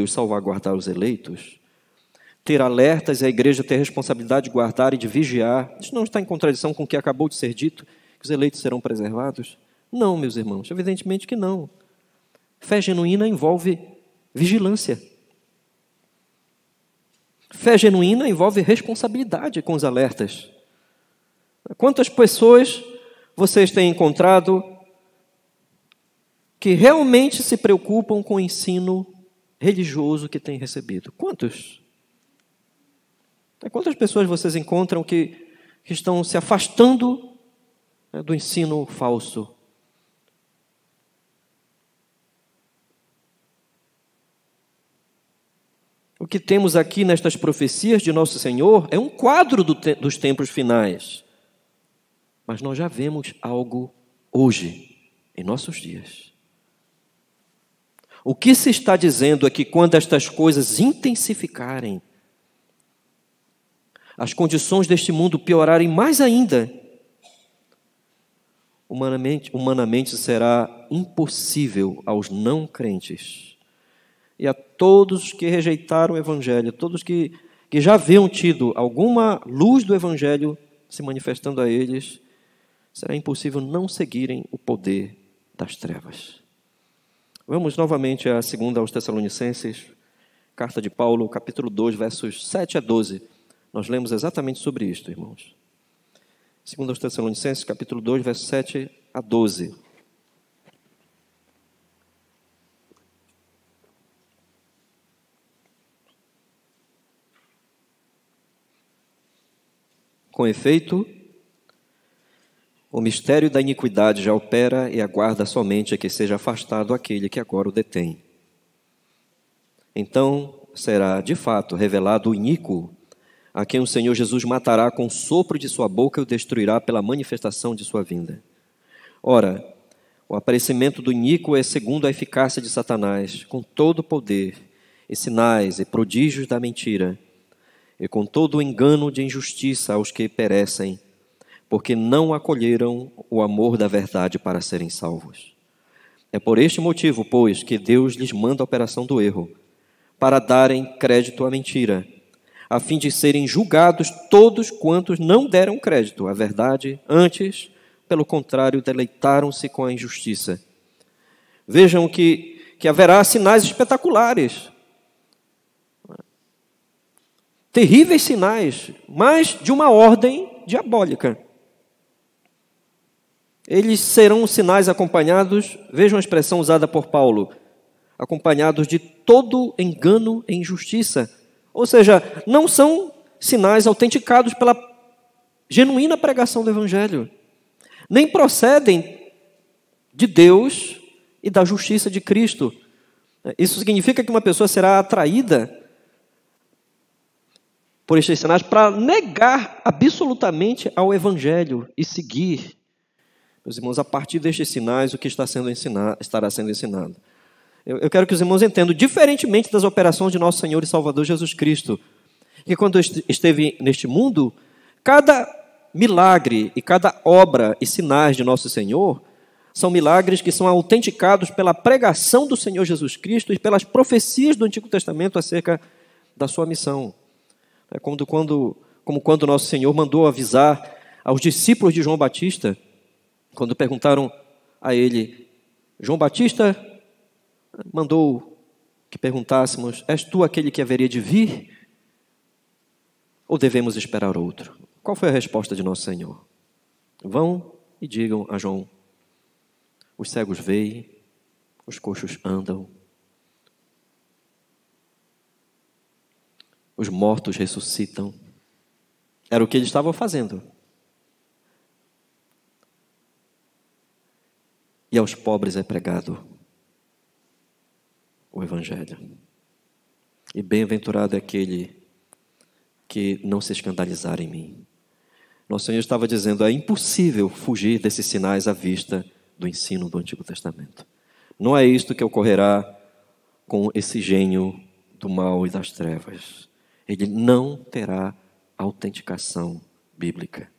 salvaguardar os eleitos? Ter alertas e a igreja ter a responsabilidade de guardar e de vigiar, isso não está em contradição com o que acabou de ser dito, que os eleitos serão preservados? Não, meus irmãos, evidentemente que não. Fé genuína envolve vigilância. Fé genuína envolve responsabilidade com os alertas. Quantas pessoas vocês têm encontrado que realmente se preocupam com o ensino religioso que têm recebido? Quantos? Quantas pessoas vocês encontram que estão se afastando do ensino falso? O que temos aqui nestas profecias de Nosso Senhor é um quadro dos tempos finais. Mas nós já vemos algo hoje, em nossos dias. O que se está dizendo é que quando estas coisas intensificarem, as condições deste mundo piorarem mais ainda, humanamente será impossível aos não crentes e a todos que rejeitaram o Evangelho, todos que já haviam tido alguma luz do Evangelho se manifestando a eles, será impossível não seguirem o poder das trevas. Vamos novamente a 2 aos Tessalonicenses, carta de Paulo, capítulo 2, versos 7 a 12. Nós lemos exatamente sobre isto, irmãos. 2 aos Tessalonicenses, capítulo 2, verso 7 a 12. Com efeito, o mistério da iniquidade já opera e aguarda somente a que seja afastado aquele que agora o detém. Então será, de fato, revelado o iníquo, a quem o Senhor Jesus matará com o sopro de sua boca e o destruirá pela manifestação de sua vinda. Ora, o aparecimento do iníquo é segundo a eficácia de Satanás, com todo o poder, e sinais e prodígios da mentira, e com todo o engano de injustiça aos que perecem, porque não acolheram o amor da verdade para serem salvos. É por este motivo, pois, que Deus lhes manda a operação do erro, para darem crédito à mentira, a fim de serem julgados todos quantos não deram crédito à verdade, antes, pelo contrário, deleitaram-se com a injustiça. Vejam que haverá sinais espetaculares, terríveis sinais, mas de uma ordem diabólica. Eles serão sinais acompanhados, vejam a expressão usada por Paulo, acompanhados de todo engano e injustiça. Ou seja, não são sinais autenticados pela genuína pregação do Evangelho, nem procedem de Deus e da justiça de Cristo. Isso significa que uma pessoa será atraída por estes sinais para negar absolutamente ao Evangelho e seguir, meus irmãos, a partir destes sinais, o que estará sendo ensinado. Eu quero que os irmãos entendam, diferentemente das operações de nosso Senhor e Salvador Jesus Cristo, que quando esteve neste mundo, cada milagre e cada obra e sinais de nosso Senhor são milagres que são autenticados pela pregação do Senhor Jesus Cristo e pelas profecias do Antigo Testamento acerca da sua missão. É como quando nosso Senhor mandou avisar aos discípulos de João Batista, quando perguntaram a ele, João Batista mandou que perguntássemos, és tu aquele que haveria de vir? Ou devemos esperar outro? Qual foi a resposta de nosso Senhor? Vão e digam a João, os cegos veem, os coxos andam, os mortos ressuscitam. Era o que eles estavam fazendo. E aos pobres é pregado o Evangelho. E bem-aventurado é aquele que não se escandalizar em mim. Nosso Senhor estava dizendo, é impossível fugir desses sinais à vista do ensino do Antigo Testamento. Não é isto que ocorrerá com esse gênio do mal e das trevas. Ele não terá autenticação bíblica.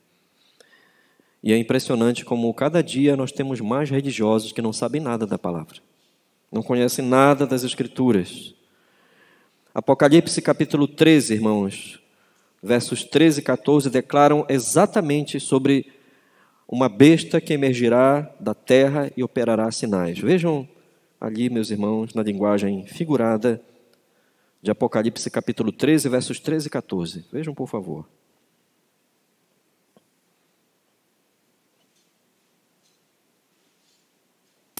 E é impressionante como cada dia nós temos mais religiosos que não sabem nada da palavra. Não conhecem nada das Escrituras. Apocalipse capítulo 13, irmãos, versos 13 e 14, declaram exatamente sobre uma besta que emergirá da terra e operará sinais. Vejam ali, meus irmãos, na linguagem figurada de Apocalipse capítulo 13, versos 13 e 14. Vejam, por favor.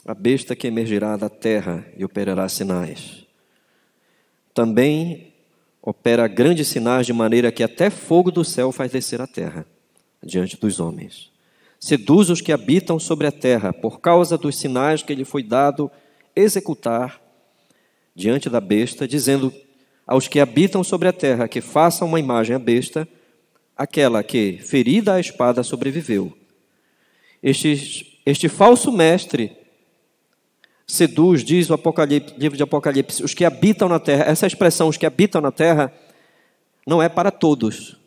A besta que emergirá da terra e operará sinais. Também opera grandes sinais, de maneira que até fogo do céu faz descer a terra, diante dos homens. Seduz os que habitam sobre a terra, por causa dos sinais que lhe foi dado executar diante da besta, dizendo aos que habitam sobre a terra que façam uma imagem à besta, aquela que, ferida a espada, sobreviveu. Este falso mestre seduz, diz o livro de Apocalipse, os que habitam na terra. Essa expressão, os que habitam na terra, não é para todos.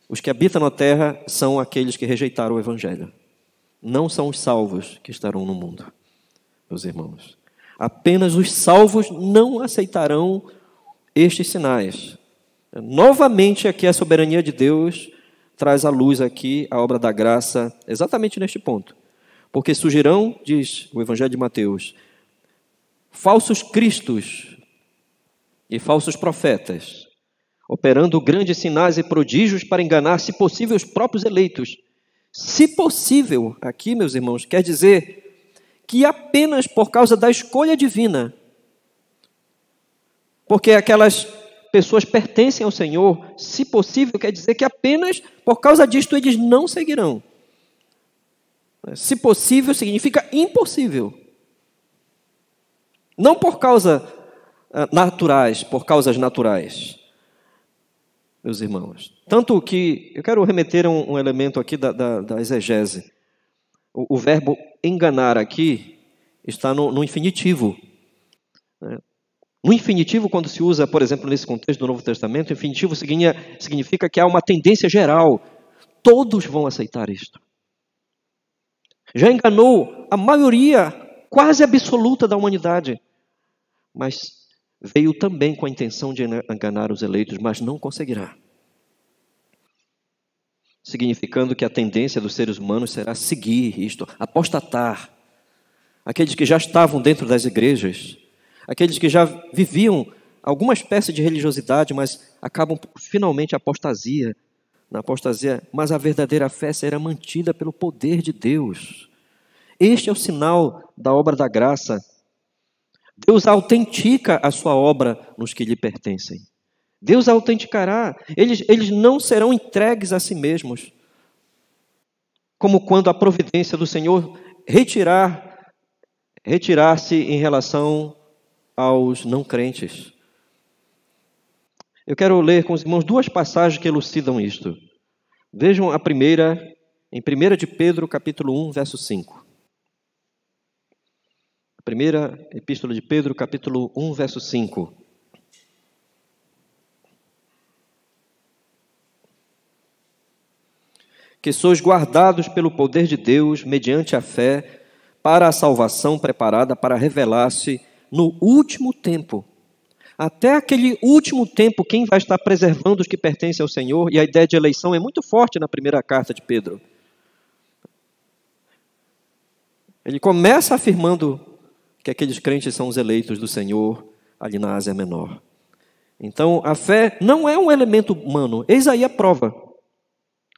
Os que habitam na terra são aqueles que rejeitaram o Evangelho. Não são os salvos que estarão no mundo, meus irmãos. Apenas os salvos não aceitarão estes sinais. Novamente aqui a soberania de Deus traz à luz aqui a obra da graça, exatamente neste ponto. Porque surgirão, diz o Evangelho de Mateus, falsos cristos e falsos profetas, operando grandes sinais e prodígios para enganar, se possível, os próprios eleitos. Se possível, aqui, meus irmãos, quer dizer que apenas por causa da escolha divina, porque aquelas pessoas pertencem ao Senhor, se possível, quer dizer que apenas por causa disto eles não seguirão. Se possível significa impossível. Não por causas naturais, meus irmãos. Tanto que eu quero remeter a um elemento aqui da exegese. O verbo enganar aqui está no infinitivo. No infinitivo, quando se usa, por exemplo, nesse contexto do Novo Testamento, o infinitivo significa que há uma tendência geral. Todos vão aceitar isto. Já enganou a maioria quase absoluta da humanidade, mas veio também com a intenção de enganar os eleitos, mas não conseguirá. Significando que a tendência dos seres humanos será seguir isto, apostatar. Aqueles que já estavam dentro das igrejas, aqueles que já viviam alguma espécie de religiosidade, mas acabam finalmente na apostasia, mas a verdadeira fé será mantida pelo poder de Deus. Este é o sinal da obra da graça. Deus autentica a sua obra nos que lhe pertencem. Deus autenticará. Eles não serão entregues a si mesmos, como quando a providência do Senhor retirar-se em relação aos não crentes. Eu quero ler com os irmãos duas passagens que elucidam isto. Vejam a primeira, em 1 de Pedro, capítulo 1, verso 5. A primeira epístola de Pedro, capítulo 1, verso 5. Que sois guardados pelo poder de Deus, mediante a fé, para a salvação preparada para revelar-se no último tempo. Até aquele último tempo, quem vai estar preservando os que pertencem ao Senhor? E a ideia de eleição é muito forte na primeira carta de Pedro. Ele começa afirmando que aqueles crentes são os eleitos do Senhor ali na Ásia Menor. Então, a fé não é um elemento humano. Eis aí a prova.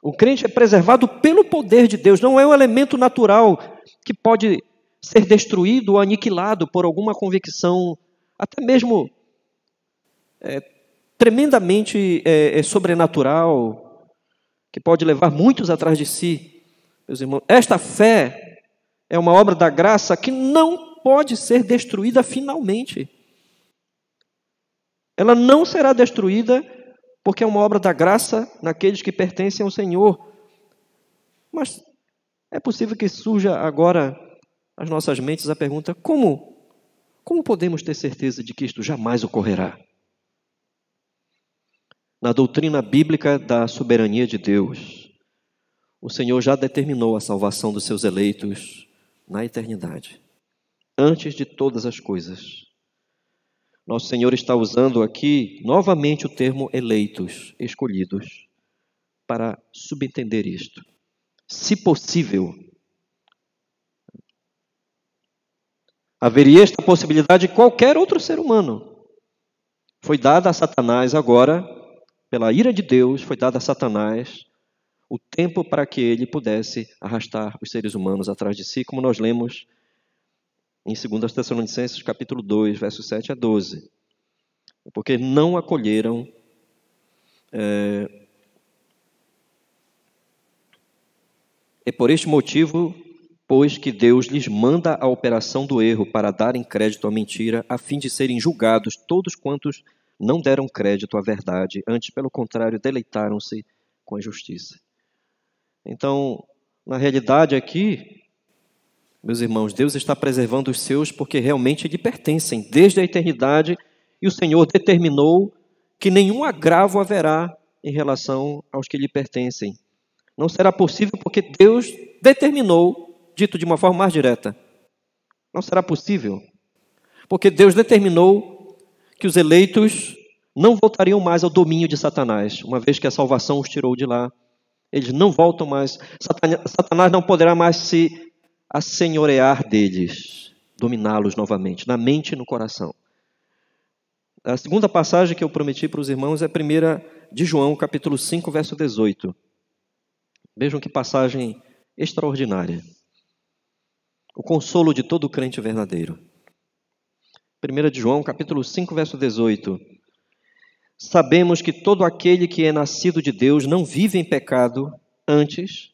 O crente é preservado pelo poder de Deus. Não é um elemento natural que pode ser destruído ou aniquilado por alguma convicção, até mesmo tremendamente sobrenatural, que pode levar muitos atrás de si. Meus irmãos, esta fé é uma obra da graça que não pode ser destruída finalmente. Ela não será destruída porque é uma obra da graça naqueles que pertencem ao Senhor. Mas é possível que surja agora às nossas mentes a pergunta: como podemos ter certeza de que isto jamais ocorrerá? Na doutrina bíblica da soberania de Deus, o Senhor já determinou a salvação dos seus eleitos na eternidade, antes de todas as coisas. Nosso Senhor está usando aqui novamente o termo eleitos, escolhidos, para subentender isto. Se possível, haveria esta possibilidade de qualquer outro ser humano. Foi dada a Satanás agora, pela ira de Deus, foi dada a Satanás o tempo para que ele pudesse arrastar os seres humanos atrás de si, como nós lemos em 2 Tessalonicenses, capítulo 2, versos 7 a 12. Porque não acolheram é por este motivo, pois, que Deus lhes manda a operação do erro para darem crédito à mentira, a fim de serem julgados todos quantos não deram crédito à verdade, antes, pelo contrário, deleitaram-se com a justiça. Então, na realidade aqui, meus irmãos, Deus está preservando os seus porque realmente lhe pertencem desde a eternidade, e o Senhor determinou que nenhum agravo haverá em relação aos que lhe pertencem. Não será possível porque Deus determinou, dito de uma forma mais direta, não será possível porque Deus determinou que os eleitos não voltariam mais ao domínio de Satanás, uma vez que a salvação os tirou de lá. Eles não voltam mais, Satanás não poderá mais se assenhorear deles, dominá-los novamente, na mente e no coração. A segunda passagem que eu prometi para os irmãos é a 1 de João, capítulo 5, verso 18. Vejam que passagem extraordinária. O consolo de todo crente verdadeiro. 1 de João, capítulo 5, verso 18. Sabemos que todo aquele que é nascido de Deus não vive em pecado, antes,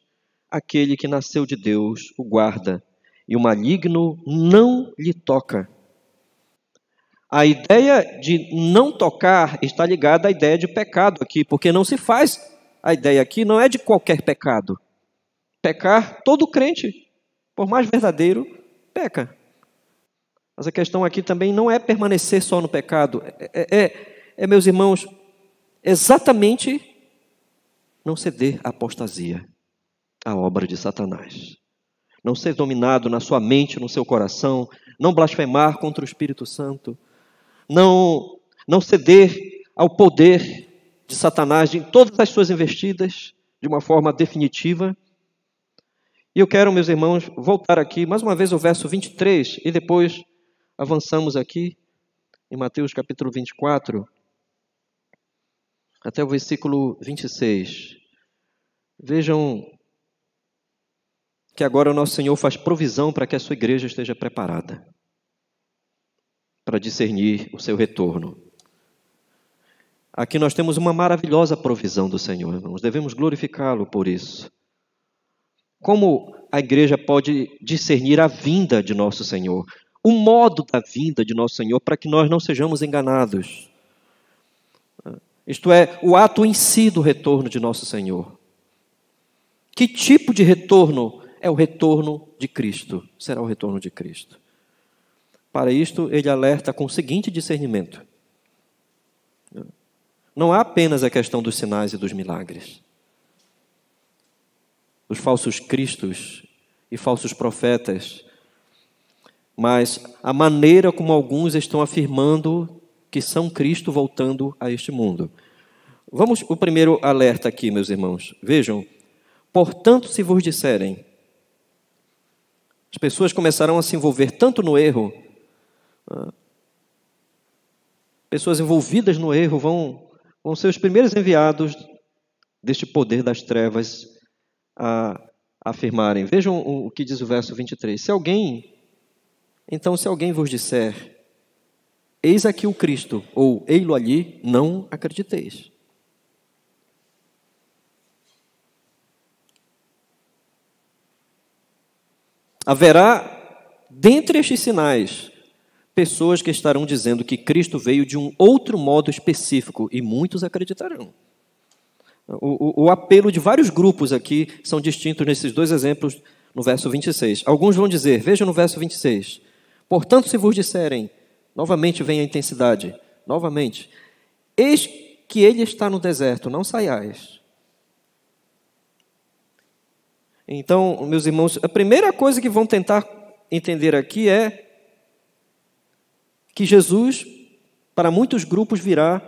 aquele que nasceu de Deus o guarda, e o maligno não lhe toca. A ideia de não tocar está ligada à ideia de pecado aqui, porque não se faz, a ideia aqui não é de qualquer pecado. Pecar, todo crente, por mais verdadeiro, peca. Mas a questão aqui também não é permanecer só no pecado, meus irmãos, exatamente não ceder à apostasia, à obra de Satanás. Não ser dominado na sua mente, no seu coração, não blasfemar contra o Espírito Santo, não ceder ao poder de Satanás em todas as suas investidas, de uma forma definitiva. E eu quero, meus irmãos, voltar aqui, mais uma vez, ao verso 23, e depois avançamos aqui, em Mateus capítulo 24, até o versículo 26. Vejam que agora o nosso Senhor faz provisão para que a sua igreja esteja preparada para discernir o seu retorno. Aqui nós temos uma maravilhosa provisão do Senhor, irmãos. Devemos glorificá-lo por isso. Como a igreja pode discernir a vinda de nosso Senhor? O modo da vinda de nosso Senhor, para que nós não sejamos enganados. Isto é, o ato em si do retorno de nosso Senhor. Que tipo de retorno? É o retorno de Cristo. Será o retorno de Cristo. Para isto, ele alerta com o seguinte discernimento. Não há apenas a questão dos sinais e dos milagres. Os falsos cristos e falsos profetas, mas a maneira como alguns estão afirmando que são Cristo voltando a este mundo. Vamos o primeiro alerta aqui, meus irmãos. Vejam, portanto, se vos disserem, as pessoas começarão a se envolver tanto no erro, pessoas envolvidas no erro vão ser os primeiros enviados deste poder das trevas a afirmarem. Vejam o que diz o verso 23. Se alguém vos disser, eis aqui o Cristo, ou ei-lo ali, não acrediteis. Haverá, dentre estes sinais, pessoas que estarão dizendo que Cristo veio de um outro modo específico, e muitos acreditarão. O apelo de vários grupos aqui são distintos nesses dois exemplos no verso 26. Alguns vão dizer, vejam no verso 26, portanto, se vos disserem, novamente vem a intensidade, novamente, eis que ele está no deserto, não saiais. Então, meus irmãos, a primeira coisa que vão tentar entender aqui é que Jesus, para muitos grupos, virá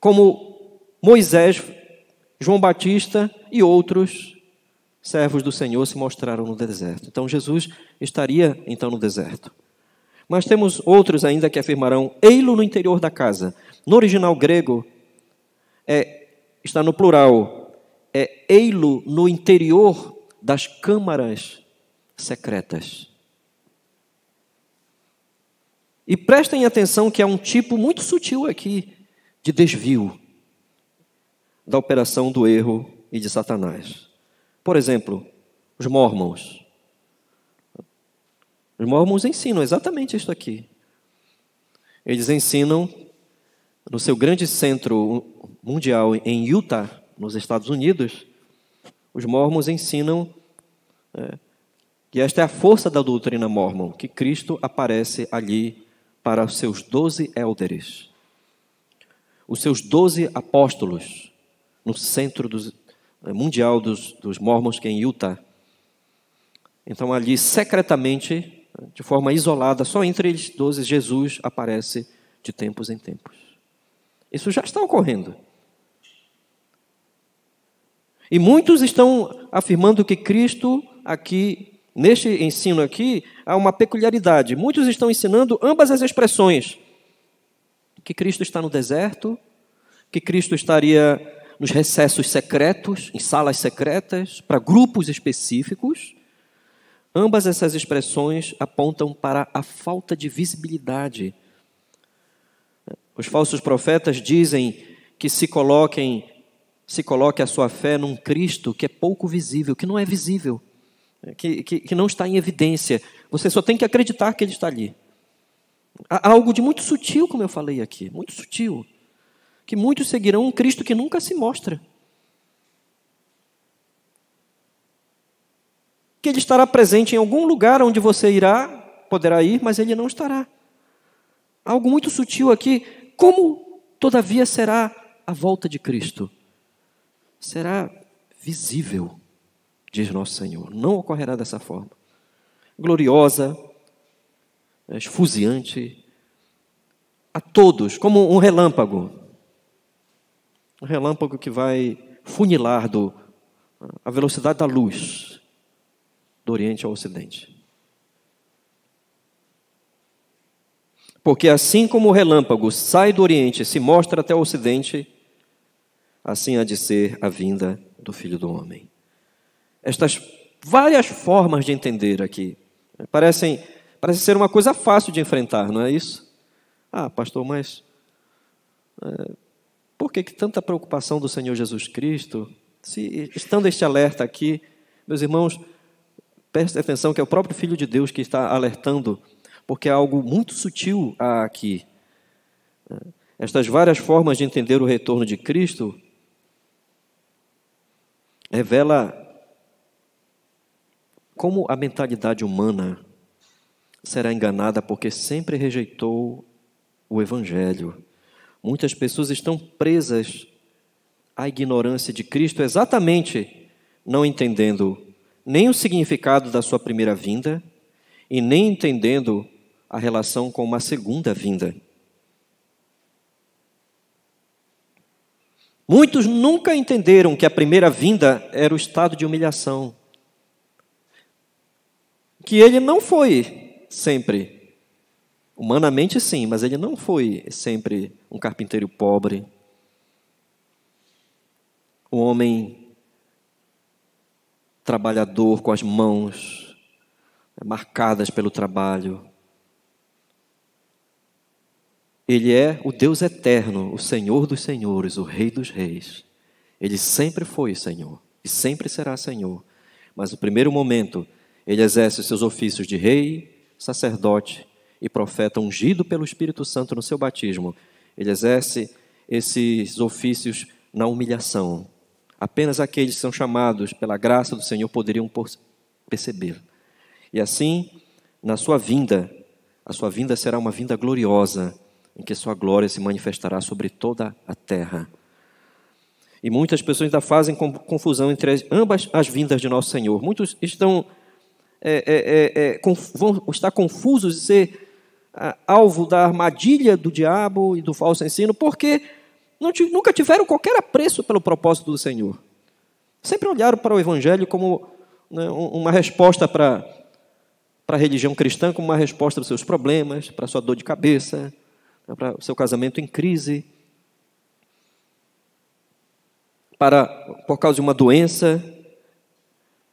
como Moisés, João Batista e outros servos do Senhor se mostraram no deserto. Então, Jesus estaria, então, no deserto. Mas temos outros ainda que afirmarão, ei-lo no interior da casa. No original grego, está no plural, ei-lo no interior das câmaras secretas. E prestem atenção que há um tipo muito sutil aqui de desvio da operação do erro e de Satanás. Por exemplo, os mormons. Os mormons ensinam exatamente isso aqui. Eles ensinam no seu grande centro mundial em Utah, nos Estados Unidos, os mormons ensinam que esta é a força da doutrina mormon, que Cristo aparece ali para os seus 12 élderes, os seus 12 apóstolos, no centro mundial dos mormons, que é em Utah. Então, ali, secretamente, de forma isolada, só entre eles 12, Jesus aparece de tempos em tempos. Isso já está ocorrendo. E muitos estão afirmando que Cristo, aqui, neste ensino aqui, há uma peculiaridade. Muitos estão ensinando ambas as expressões. Que Cristo está no deserto, que Cristo estaria nos recessos secretos, em salas secretas, para grupos específicos. Ambas essas expressões apontam para a falta de visibilidade. Os falsos profetas dizem que se coloque a sua fé num Cristo que é pouco visível, que não é visível, que não está em evidência. Você só tem que acreditar que Ele está ali. Há algo de muito sutil, como eu falei aqui, muito sutil, que muitos seguirão um Cristo que nunca se mostra. Que Ele estará presente em algum lugar onde você poderá ir, mas Ele não estará. Algo muito sutil aqui. Como, todavia, será a volta de Cristo? Será visível, diz nosso Senhor. Não ocorrerá dessa forma. Gloriosa, esfuziante, a todos, como um relâmpago. Um relâmpago que vai funilar a velocidade da luz, do Oriente ao Ocidente. Porque assim como o relâmpago sai do Oriente e se mostra até o Ocidente, assim há de ser a vinda do Filho do Homem. Estas várias formas de entender aqui parece ser uma coisa fácil de enfrentar, não é isso? Ah, pastor, mas por que tanta preocupação do Senhor Jesus Cristo? Se, estando este alerta aqui, meus irmãos, prestem atenção que é o próprio Filho de Deus que está alertando, porque há algo muito sutil aqui. Estas várias formas de entender o retorno de Cristo revela como a mentalidade humana será enganada porque sempre rejeitou o Evangelho. Muitas pessoas estão presas à ignorância de Cristo, exatamente não entendendo nem o significado da sua primeira vinda e nem entendendo a relação com uma segunda vinda. Muitos nunca entenderam que a primeira vinda era o estado de humilhação. Que Ele não foi sempre, humanamente sim, mas Ele não foi sempre um carpinteiro pobre, um homem trabalhador com as mãos marcadas pelo trabalho. Ele é o Deus eterno, o Senhor dos senhores, o Rei dos reis. Ele sempre foi Senhor e sempre será Senhor. Mas no primeiro momento, Ele exerce os seus ofícios de rei, sacerdote e profeta ungido pelo Espírito Santo no seu batismo. Ele exerce esses ofícios na humilhação. Apenas aqueles que são chamados pela graça do Senhor poderiam perceber. E assim, na sua vinda, a sua vinda será uma vinda gloriosa, em que sua glória se manifestará sobre toda a terra. E muitas pessoas ainda fazem confusão entre ambas as vindas de nosso Senhor. Muitos vão estar confusos de ser alvo da armadilha do diabo e do falso ensino, porque nunca tiveram qualquer apreço pelo propósito do Senhor. Sempre olharam para o Evangelho como uma resposta para a religião cristã, como uma resposta para os seus problemas, para a sua dor de cabeça, para o seu casamento em crise, por causa de uma doença.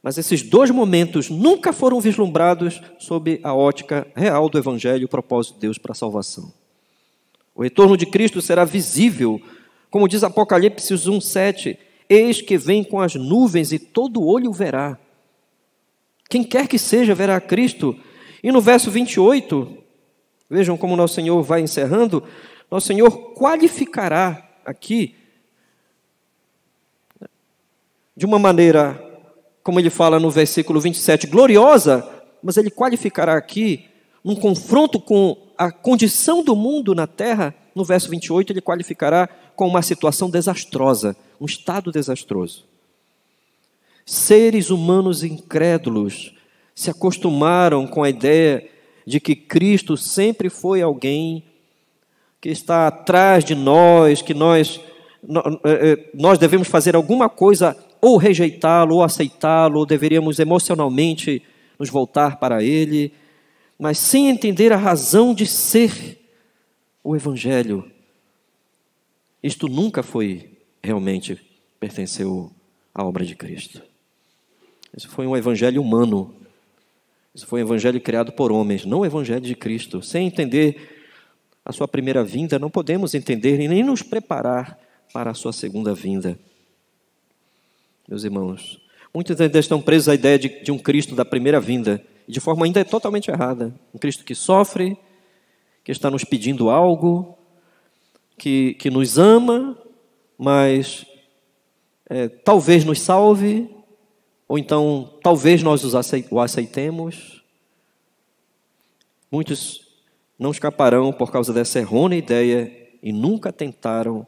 Mas esses dois momentos nunca foram vislumbrados sob a ótica real do Evangelho e o propósito de Deus para a salvação. O retorno de Cristo será visível, como diz Apocalipse 1:7, eis que vem com as nuvens e todo olho o verá. Quem quer que seja verá a Cristo. E no verso 28, vejam como nosso Senhor vai encerrando, nosso Senhor qualificará aqui, de uma maneira, como ele fala no versículo 27, gloriosa, mas ele qualificará aqui, num confronto com a condição do mundo na terra, no verso 28, ele qualificará com uma situação desastrosa, um estado desastroso. Seres humanos incrédulos se acostumaram com a ideia de que Cristo sempre foi alguém que está atrás de nós, que nós devemos fazer alguma coisa, ou rejeitá-lo, ou aceitá-lo, ou deveríamos emocionalmente nos voltar para Ele, mas sem entender a razão de ser o Evangelho. Isto nunca foi realmente pertenceu à obra de Cristo. Isso foi um evangelho humano. Isso foi um evangelho criado por homens, não o evangelho de Cristo. Sem entender a sua primeira vinda, não podemos entender e nem nos preparar para a sua segunda vinda. Meus irmãos, muitos ainda estão presos à ideia de um Cristo da primeira vinda, e de forma ainda totalmente errada. Um Cristo que sofre, que está nos pedindo algo, que nos ama, mas talvez nos salve, ou então talvez nós o aceitemos. Muitos não escaparão por causa dessa errônea ideia e nunca tentaram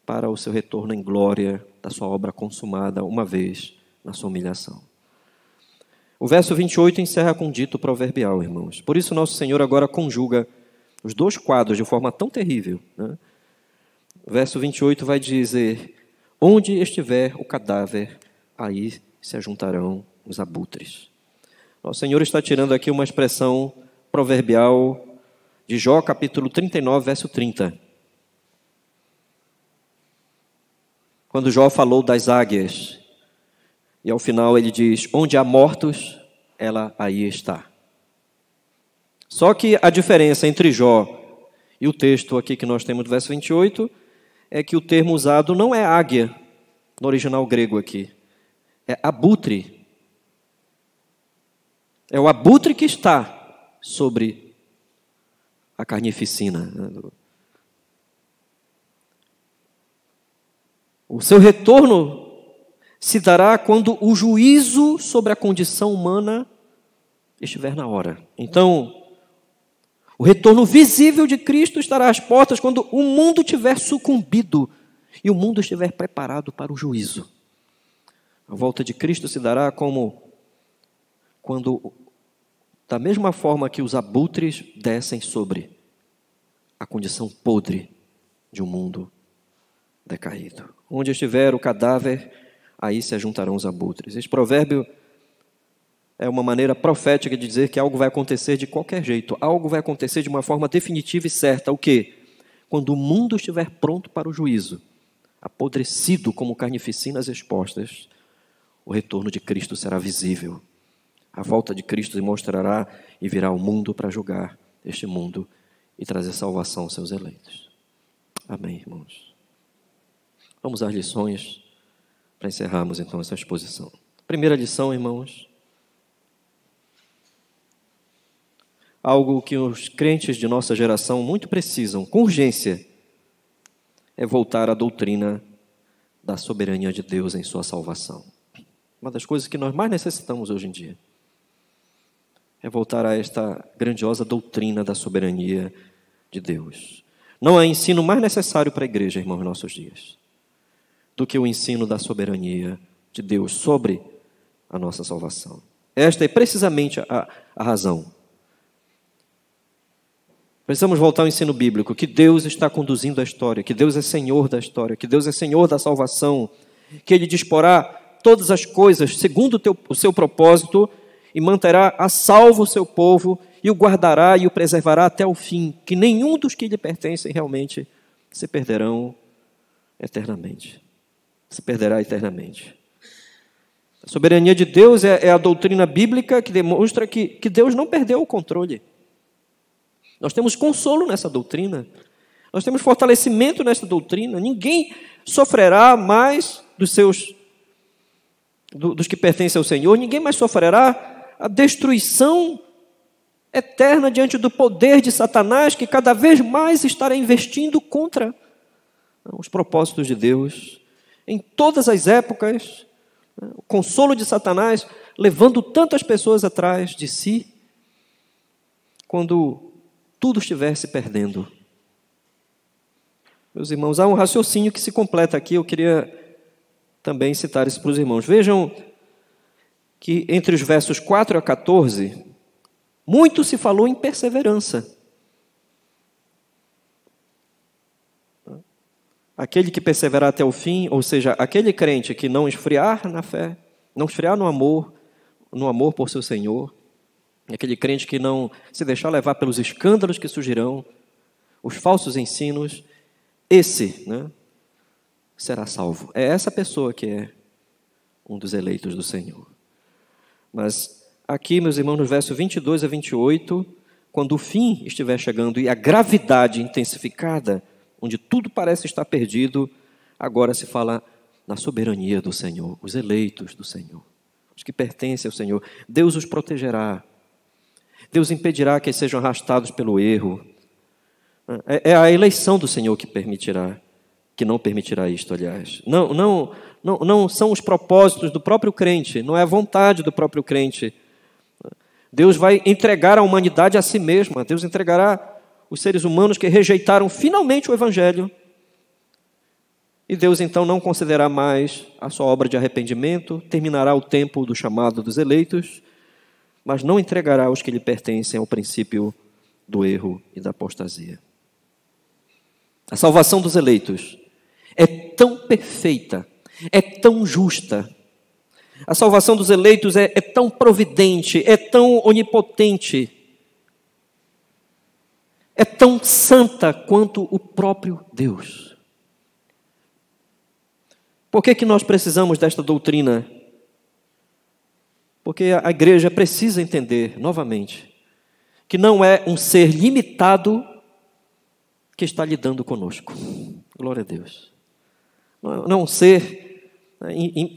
para o seu retorno em glória da sua obra consumada uma vez na sua humilhação. O verso 28 encerra com um dito proverbial, irmãos. Por isso nosso Senhor agora conjuga os dois quadros de forma tão terrível, né? O verso 28 vai dizer: onde estiver o cadáver, aí se ajuntarão os abutres. Nosso Senhor está tirando aqui uma expressão proverbial de Jó, capítulo 39, verso 30. Quando Jó falou das águias, e ao final ele diz: onde há mortos, ela aí está. Só que a diferença entre Jó e o texto aqui que nós temos do verso 28 é que o termo usado não é águia, no original grego aqui. É abutre. É o abutre que está sobre a carnificina. O seu retorno se dará quando o juízo sobre a condição humana estiver na hora. Então, o retorno visível de Cristo estará às portas quando o mundo tiver sucumbido e o mundo estiver preparado para o juízo. A volta de Cristo se dará como quando, da mesma forma que os abutres descem sobre a condição podre de um mundo decaído. Onde estiver o cadáver, aí se ajuntarão os abutres. Esse provérbio é uma maneira profética de dizer que algo vai acontecer de qualquer jeito. Algo vai acontecer de uma forma definitiva e certa. O quê? Quando o mundo estiver pronto para o juízo, apodrecido como carnificinas expostas, o retorno de Cristo será visível. A volta de Cristo se mostrará e virá ao mundo para julgar este mundo e trazer salvação aos seus eleitos. Amém, irmãos. Vamos às lições para encerrarmos então essa exposição. Primeira lição, irmãos. Algo que os crentes de nossa geração muito precisam, com urgência, é voltar à doutrina da soberania de Deus em sua salvação. Uma das coisas que nós mais necessitamos hoje em dia é voltar a esta grandiosa doutrina da soberania de Deus. Não há ensino mais necessário para a igreja, irmãos, nos nossos dias, do que o ensino da soberania de Deus sobre a nossa salvação. Esta é precisamente a razão. Precisamos voltar ao ensino bíblico, que Deus está conduzindo a história, que Deus é Senhor da história, que Deus é Senhor da salvação, que Ele disporá todas as coisas segundo o seu propósito e manterá a salvo o seu povo e o guardará e o preservará até o fim, que nenhum dos que lhe pertencem realmente se perderão eternamente. Se perderá eternamente. A soberania de Deus é a doutrina bíblica que demonstra que Deus não perdeu o controle. Nós temos consolo nessa doutrina. Nós temos fortalecimento nessa doutrina. Ninguém sofrerá mais dos que pertencem ao Senhor. Ninguém mais sofrerá a destruição eterna diante do poder de Satanás, que cada vez mais estará investindo contra os propósitos de Deus. Em todas as épocas, o consolo de Satanás levando tantas pessoas atrás de si, quando tudo estiver se perdendo. Meus irmãos, há um raciocínio que se completa aqui, eu queria também citar isso para os irmãos. Vejam que entre os versos 4 a 14, muito se falou em perseverança. Aquele que perseverar até o fim, ou seja, aquele crente que não esfriar na fé, não esfriar no amor por seu Senhor, aquele crente que não se deixar levar pelos escândalos que surgirão, os falsos ensinos, esse, será salvo. É essa pessoa que é um dos eleitos do Senhor. Mas aqui, meus irmãos, no verso 22 a 28, quando o fim estiver chegando e a gravidade intensificada, onde tudo parece estar perdido, agora se fala na soberania do Senhor, os eleitos do Senhor, os que pertencem ao Senhor. Deus os protegerá. Deus impedirá que eles sejam arrastados pelo erro. É a eleição do Senhor que não permitirá isto, aliás. Não são os propósitos do próprio crente, não é a vontade do próprio crente. Deus vai entregar a humanidade a si mesma. Deus entregará os seres humanos que rejeitaram finalmente o Evangelho. E Deus então não considerará mais a sua obra de arrependimento, terminará o tempo do chamado dos eleitos, mas não entregará os que lhe pertencem ao princípio do erro e da apostasia. A salvação dos eleitos é tão perfeita, é tão justa. A salvação dos eleitos é tão providente, é tão onipotente, é tão santa quanto o próprio Deus. Por que nós precisamos desta doutrina? Porque a igreja precisa entender, novamente, que não é um ser limitado que está lidando conosco. Glória a Deus. Não é um ser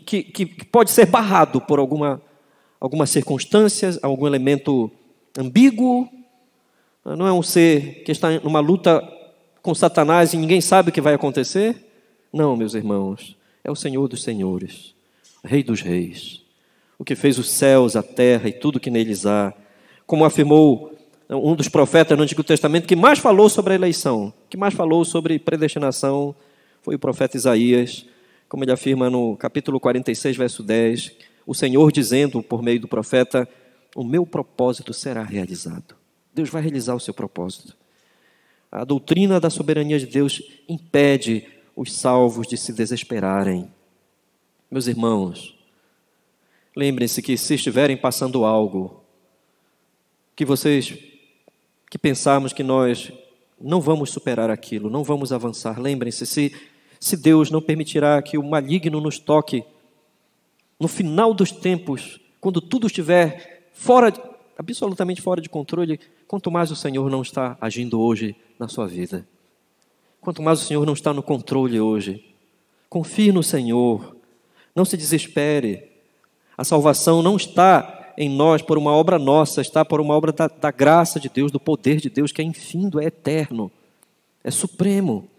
que pode ser barrado por alguma circunstância, algum elemento ambíguo. Não é um ser que está numa luta com Satanás e ninguém sabe o que vai acontecer. Não, meus irmãos. É o Senhor dos senhores, Rei dos reis, o que fez os céus, a terra e tudo que neles há. Como afirmou um dos profetas no Antigo Testamento que mais falou sobre a eleição, que mais falou sobre predestinação, foi o profeta Isaías, como ele afirma no capítulo 46, verso 10, o Senhor dizendo por meio do profeta, o meu propósito será realizado. Deus vai realizar o seu propósito. A doutrina da soberania de Deus impede os salvos de se desesperarem. Meus irmãos, lembrem-se que se estiverem passando algo, que pensarmos que nós não vamos superar aquilo, não vamos avançar, lembrem-se, se Deus não permitirá que o maligno nos toque, no final dos tempos, quando tudo estiver absolutamente fora de controle, quanto mais o Senhor não está agindo hoje na sua vida. Quanto mais o Senhor não está no controle hoje. Confie no Senhor. Não se desespere. A salvação não está em nós por uma obra nossa, está por uma obra da graça de Deus, do poder de Deus, que é infindo, é eterno, é supremo.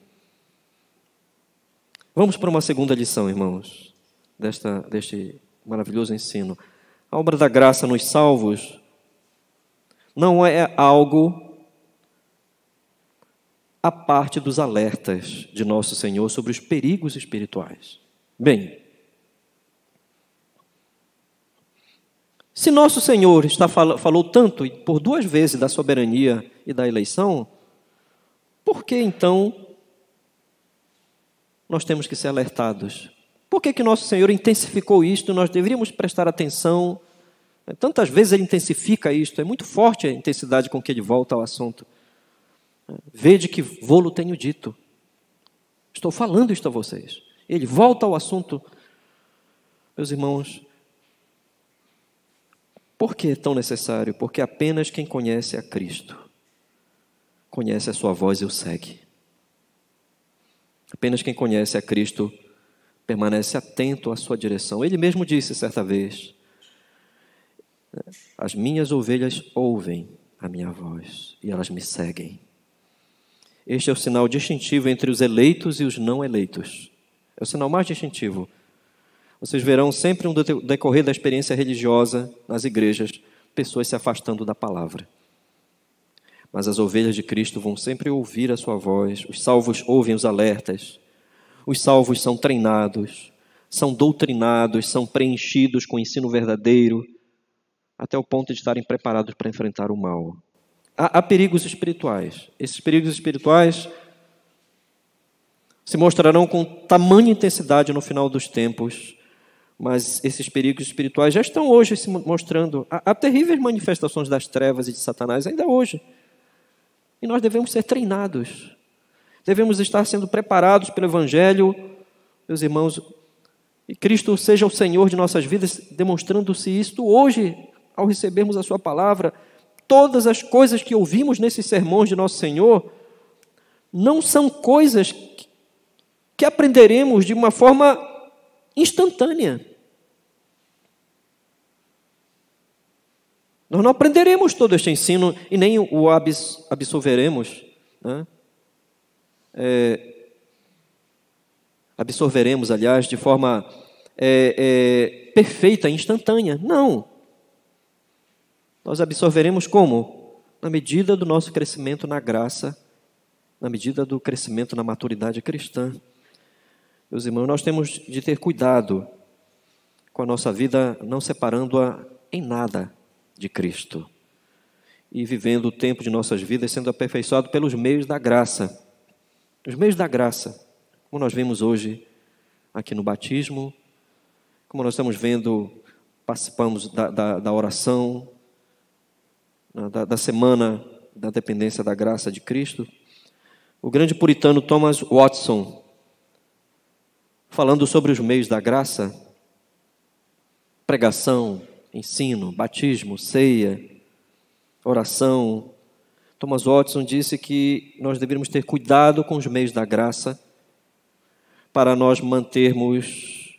Vamos para uma segunda lição, irmãos, deste maravilhoso ensino. A obra da graça nos salvos não é algo a parte dos alertas de nosso Senhor sobre os perigos espirituais. Bem, se nosso Senhor falou tanto e por 2 vezes da soberania e da eleição, por que então nós temos que ser alertados? Por que nosso Senhor intensificou isto? Nós deveríamos prestar atenção. Tantas vezes Ele intensifica isto, é muito forte a intensidade com que Ele volta ao assunto. Vede que vô-lo tenho dito. Estou falando isto a vocês. Ele volta ao assunto. Meus irmãos, por que é tão necessário? Porque apenas quem conhece a Cristo conhece a sua voz e o segue. Apenas quem conhece a Cristo permanece atento à sua direção. Ele mesmo disse certa vez, as minhas ovelhas ouvem a minha voz e elas me seguem. Este é o sinal distintivo entre os eleitos e os não eleitos. É o sinal mais distintivo. Vocês verão sempre no decorrer da experiência religiosa nas igrejas, pessoas se afastando da palavra. Mas as ovelhas de Cristo vão sempre ouvir a sua voz. Os salvos ouvem os alertas. Os salvos são treinados, são doutrinados, são preenchidos com o ensino verdadeiro, até o ponto de estarem preparados para enfrentar o mal. Há perigos espirituais. Esses perigos espirituais se mostrarão com tamanha intensidade no final dos tempos, mas esses perigos espirituais já estão hoje se mostrando. Há terríveis manifestações das trevas e de Satanás ainda hoje. E nós devemos ser treinados. Devemos estar sendo preparados pelo Evangelho meus irmãos, e Cristo seja o Senhor de nossas vidas, demonstrando-se isto hoje, ao recebermos a sua palavra. Todas as coisas que ouvimos nesses sermões de nosso Senhor não são coisas que aprenderemos de uma forma instantânea. Nós não aprenderemos todo este ensino e nem o absorveremos, né? Absorveremos, aliás, de forma perfeita, instantânea. Não. Nós absorveremos como? Na medida do nosso crescimento na graça, na medida do crescimento na maturidade cristã. Meus irmãos, nós temos de ter cuidado com a nossa vida, não separando-a em nada de Cristo. E vivendo o tempo de nossas vidas sendo aperfeiçoado pelos meios da graça. Os meios da graça, como nós vimos hoje aqui no batismo, como nós estamos vendo, participamos da oração, da semana da dependência da graça de Cristo. O grande puritano Thomas Watson, falando sobre os meios da graça, pregação, ensino, batismo, ceia, oração. Thomas Watson disse que nós deveríamos ter cuidado com os meios da graça para nós mantermos,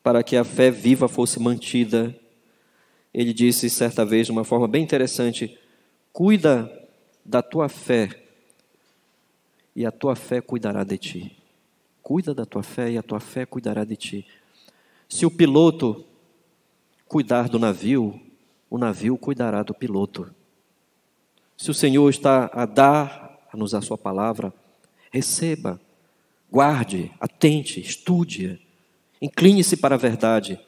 para que a fé viva fosse mantida. Ele disse certa vez, de uma forma bem interessante, cuida da tua fé e a tua fé cuidará de ti. Cuida da tua fé e a tua fé cuidará de ti. Se o piloto cuidar do navio, o navio cuidará do piloto. Se o Senhor está a dar-nos a sua palavra, receba, guarde, atente, estude-a, incline-se para a verdade.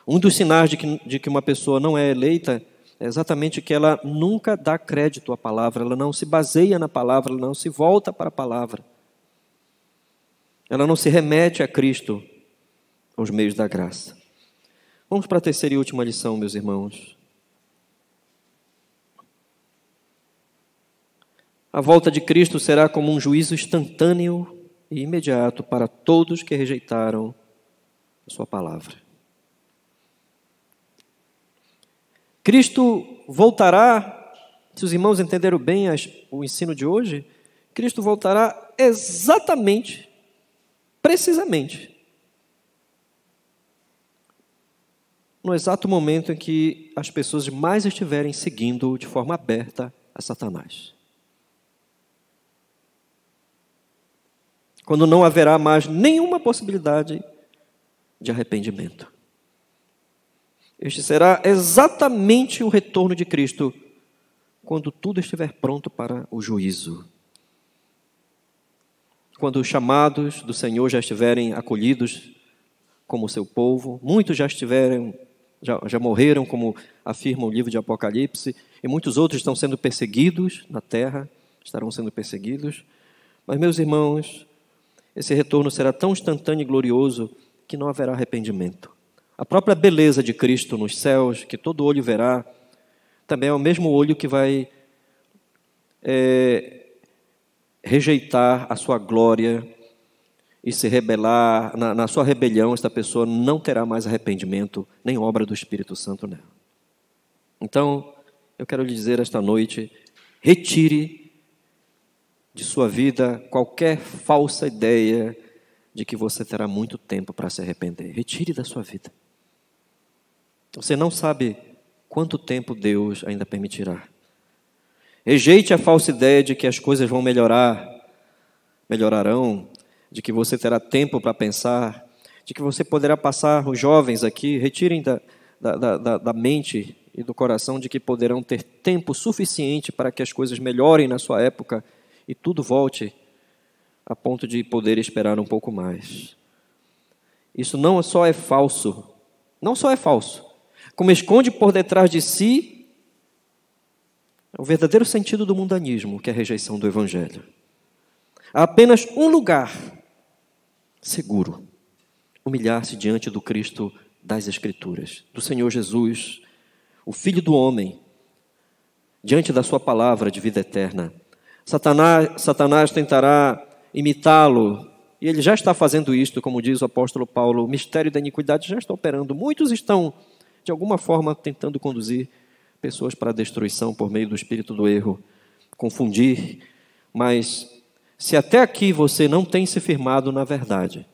Um dos sinais de que uma pessoa não é eleita é exatamente que ela nunca dá crédito à palavra, ela não se baseia na palavra, ela não se volta para a palavra. Ela não se remete a Cristo, aos meios da graça. Vamos para a terceira e última lição, meus irmãos. A volta de Cristo será como um juízo instantâneo e imediato para todos que rejeitaram a sua palavra. Cristo voltará, se os irmãos entenderam bem o ensino de hoje, Cristo voltará exatamente, precisamente, no exato momento em que as pessoas mais estiverem seguindo de forma aberta a Satanás. Quando não haverá mais nenhuma possibilidade de arrependimento. Este será exatamente o retorno de Cristo, quando tudo estiver pronto para o juízo. Quando os chamados do Senhor já estiverem acolhidos como seu povo, muitos já morreram, como afirma o livro de Apocalipse, e muitos outros estão sendo perseguidos na terra, estarão sendo perseguidos. Mas, meus irmãos, esse retorno será tão instantâneo e glorioso que não haverá arrependimento. A própria beleza de Cristo nos céus, que todo olho verá, também é o mesmo olho que vai rejeitar a sua glória e se rebelar. Na sua rebelião, esta pessoa não terá mais arrependimento, nem obra do Espírito Santo nela. Então, eu quero lhe dizer esta noite, retire de sua vida qualquer falsa ideia de que você terá muito tempo para se arrepender. Retire da sua vida. Você não sabe quanto tempo Deus ainda permitirá. Rejeite a falsa ideia de que as coisas vão melhorarão, de que você terá tempo para pensar, de que você poderá passar, os jovens aqui, retirem da mente e do coração de que poderão ter tempo suficiente para que as coisas melhorem na sua época e tudo volte a ponto de poder esperar um pouco mais. Isso não só é falso, como esconde por detrás de si o verdadeiro sentido do mundanismo, que é a rejeição do Evangelho. Há apenas um lugar seguro: humilhar-se diante do Cristo das Escrituras, do Senhor Jesus, o Filho do homem, diante da sua palavra de vida eterna. Satanás tentará imitá-lo E ele já está fazendo isto, como diz o apóstolo Paulo, o mistério da iniquidade já está operando. Muitos estão, de alguma forma, tentando conduzir pessoas para a destruição por meio do espírito do erro, confundir. Mas se até aqui você não tem se firmado na verdade,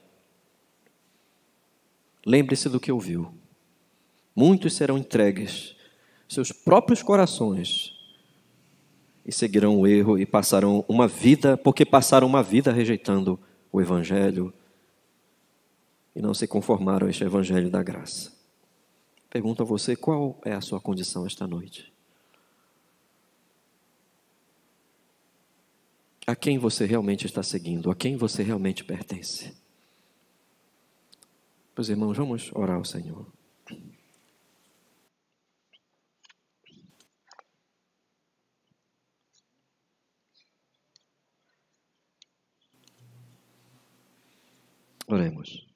lembre-se do que ouviu. Muitos serão entregues, seus próprios corações, e seguirão o erro e passarão uma vida, porque passaram uma vida rejeitando o Evangelho e não se conformaram a este Evangelho da graça. Pergunto a você, qual é a sua condição esta noite? A quem você realmente está seguindo? A quem você realmente pertence? Pois, irmãos, vamos orar ao Senhor. Oremos.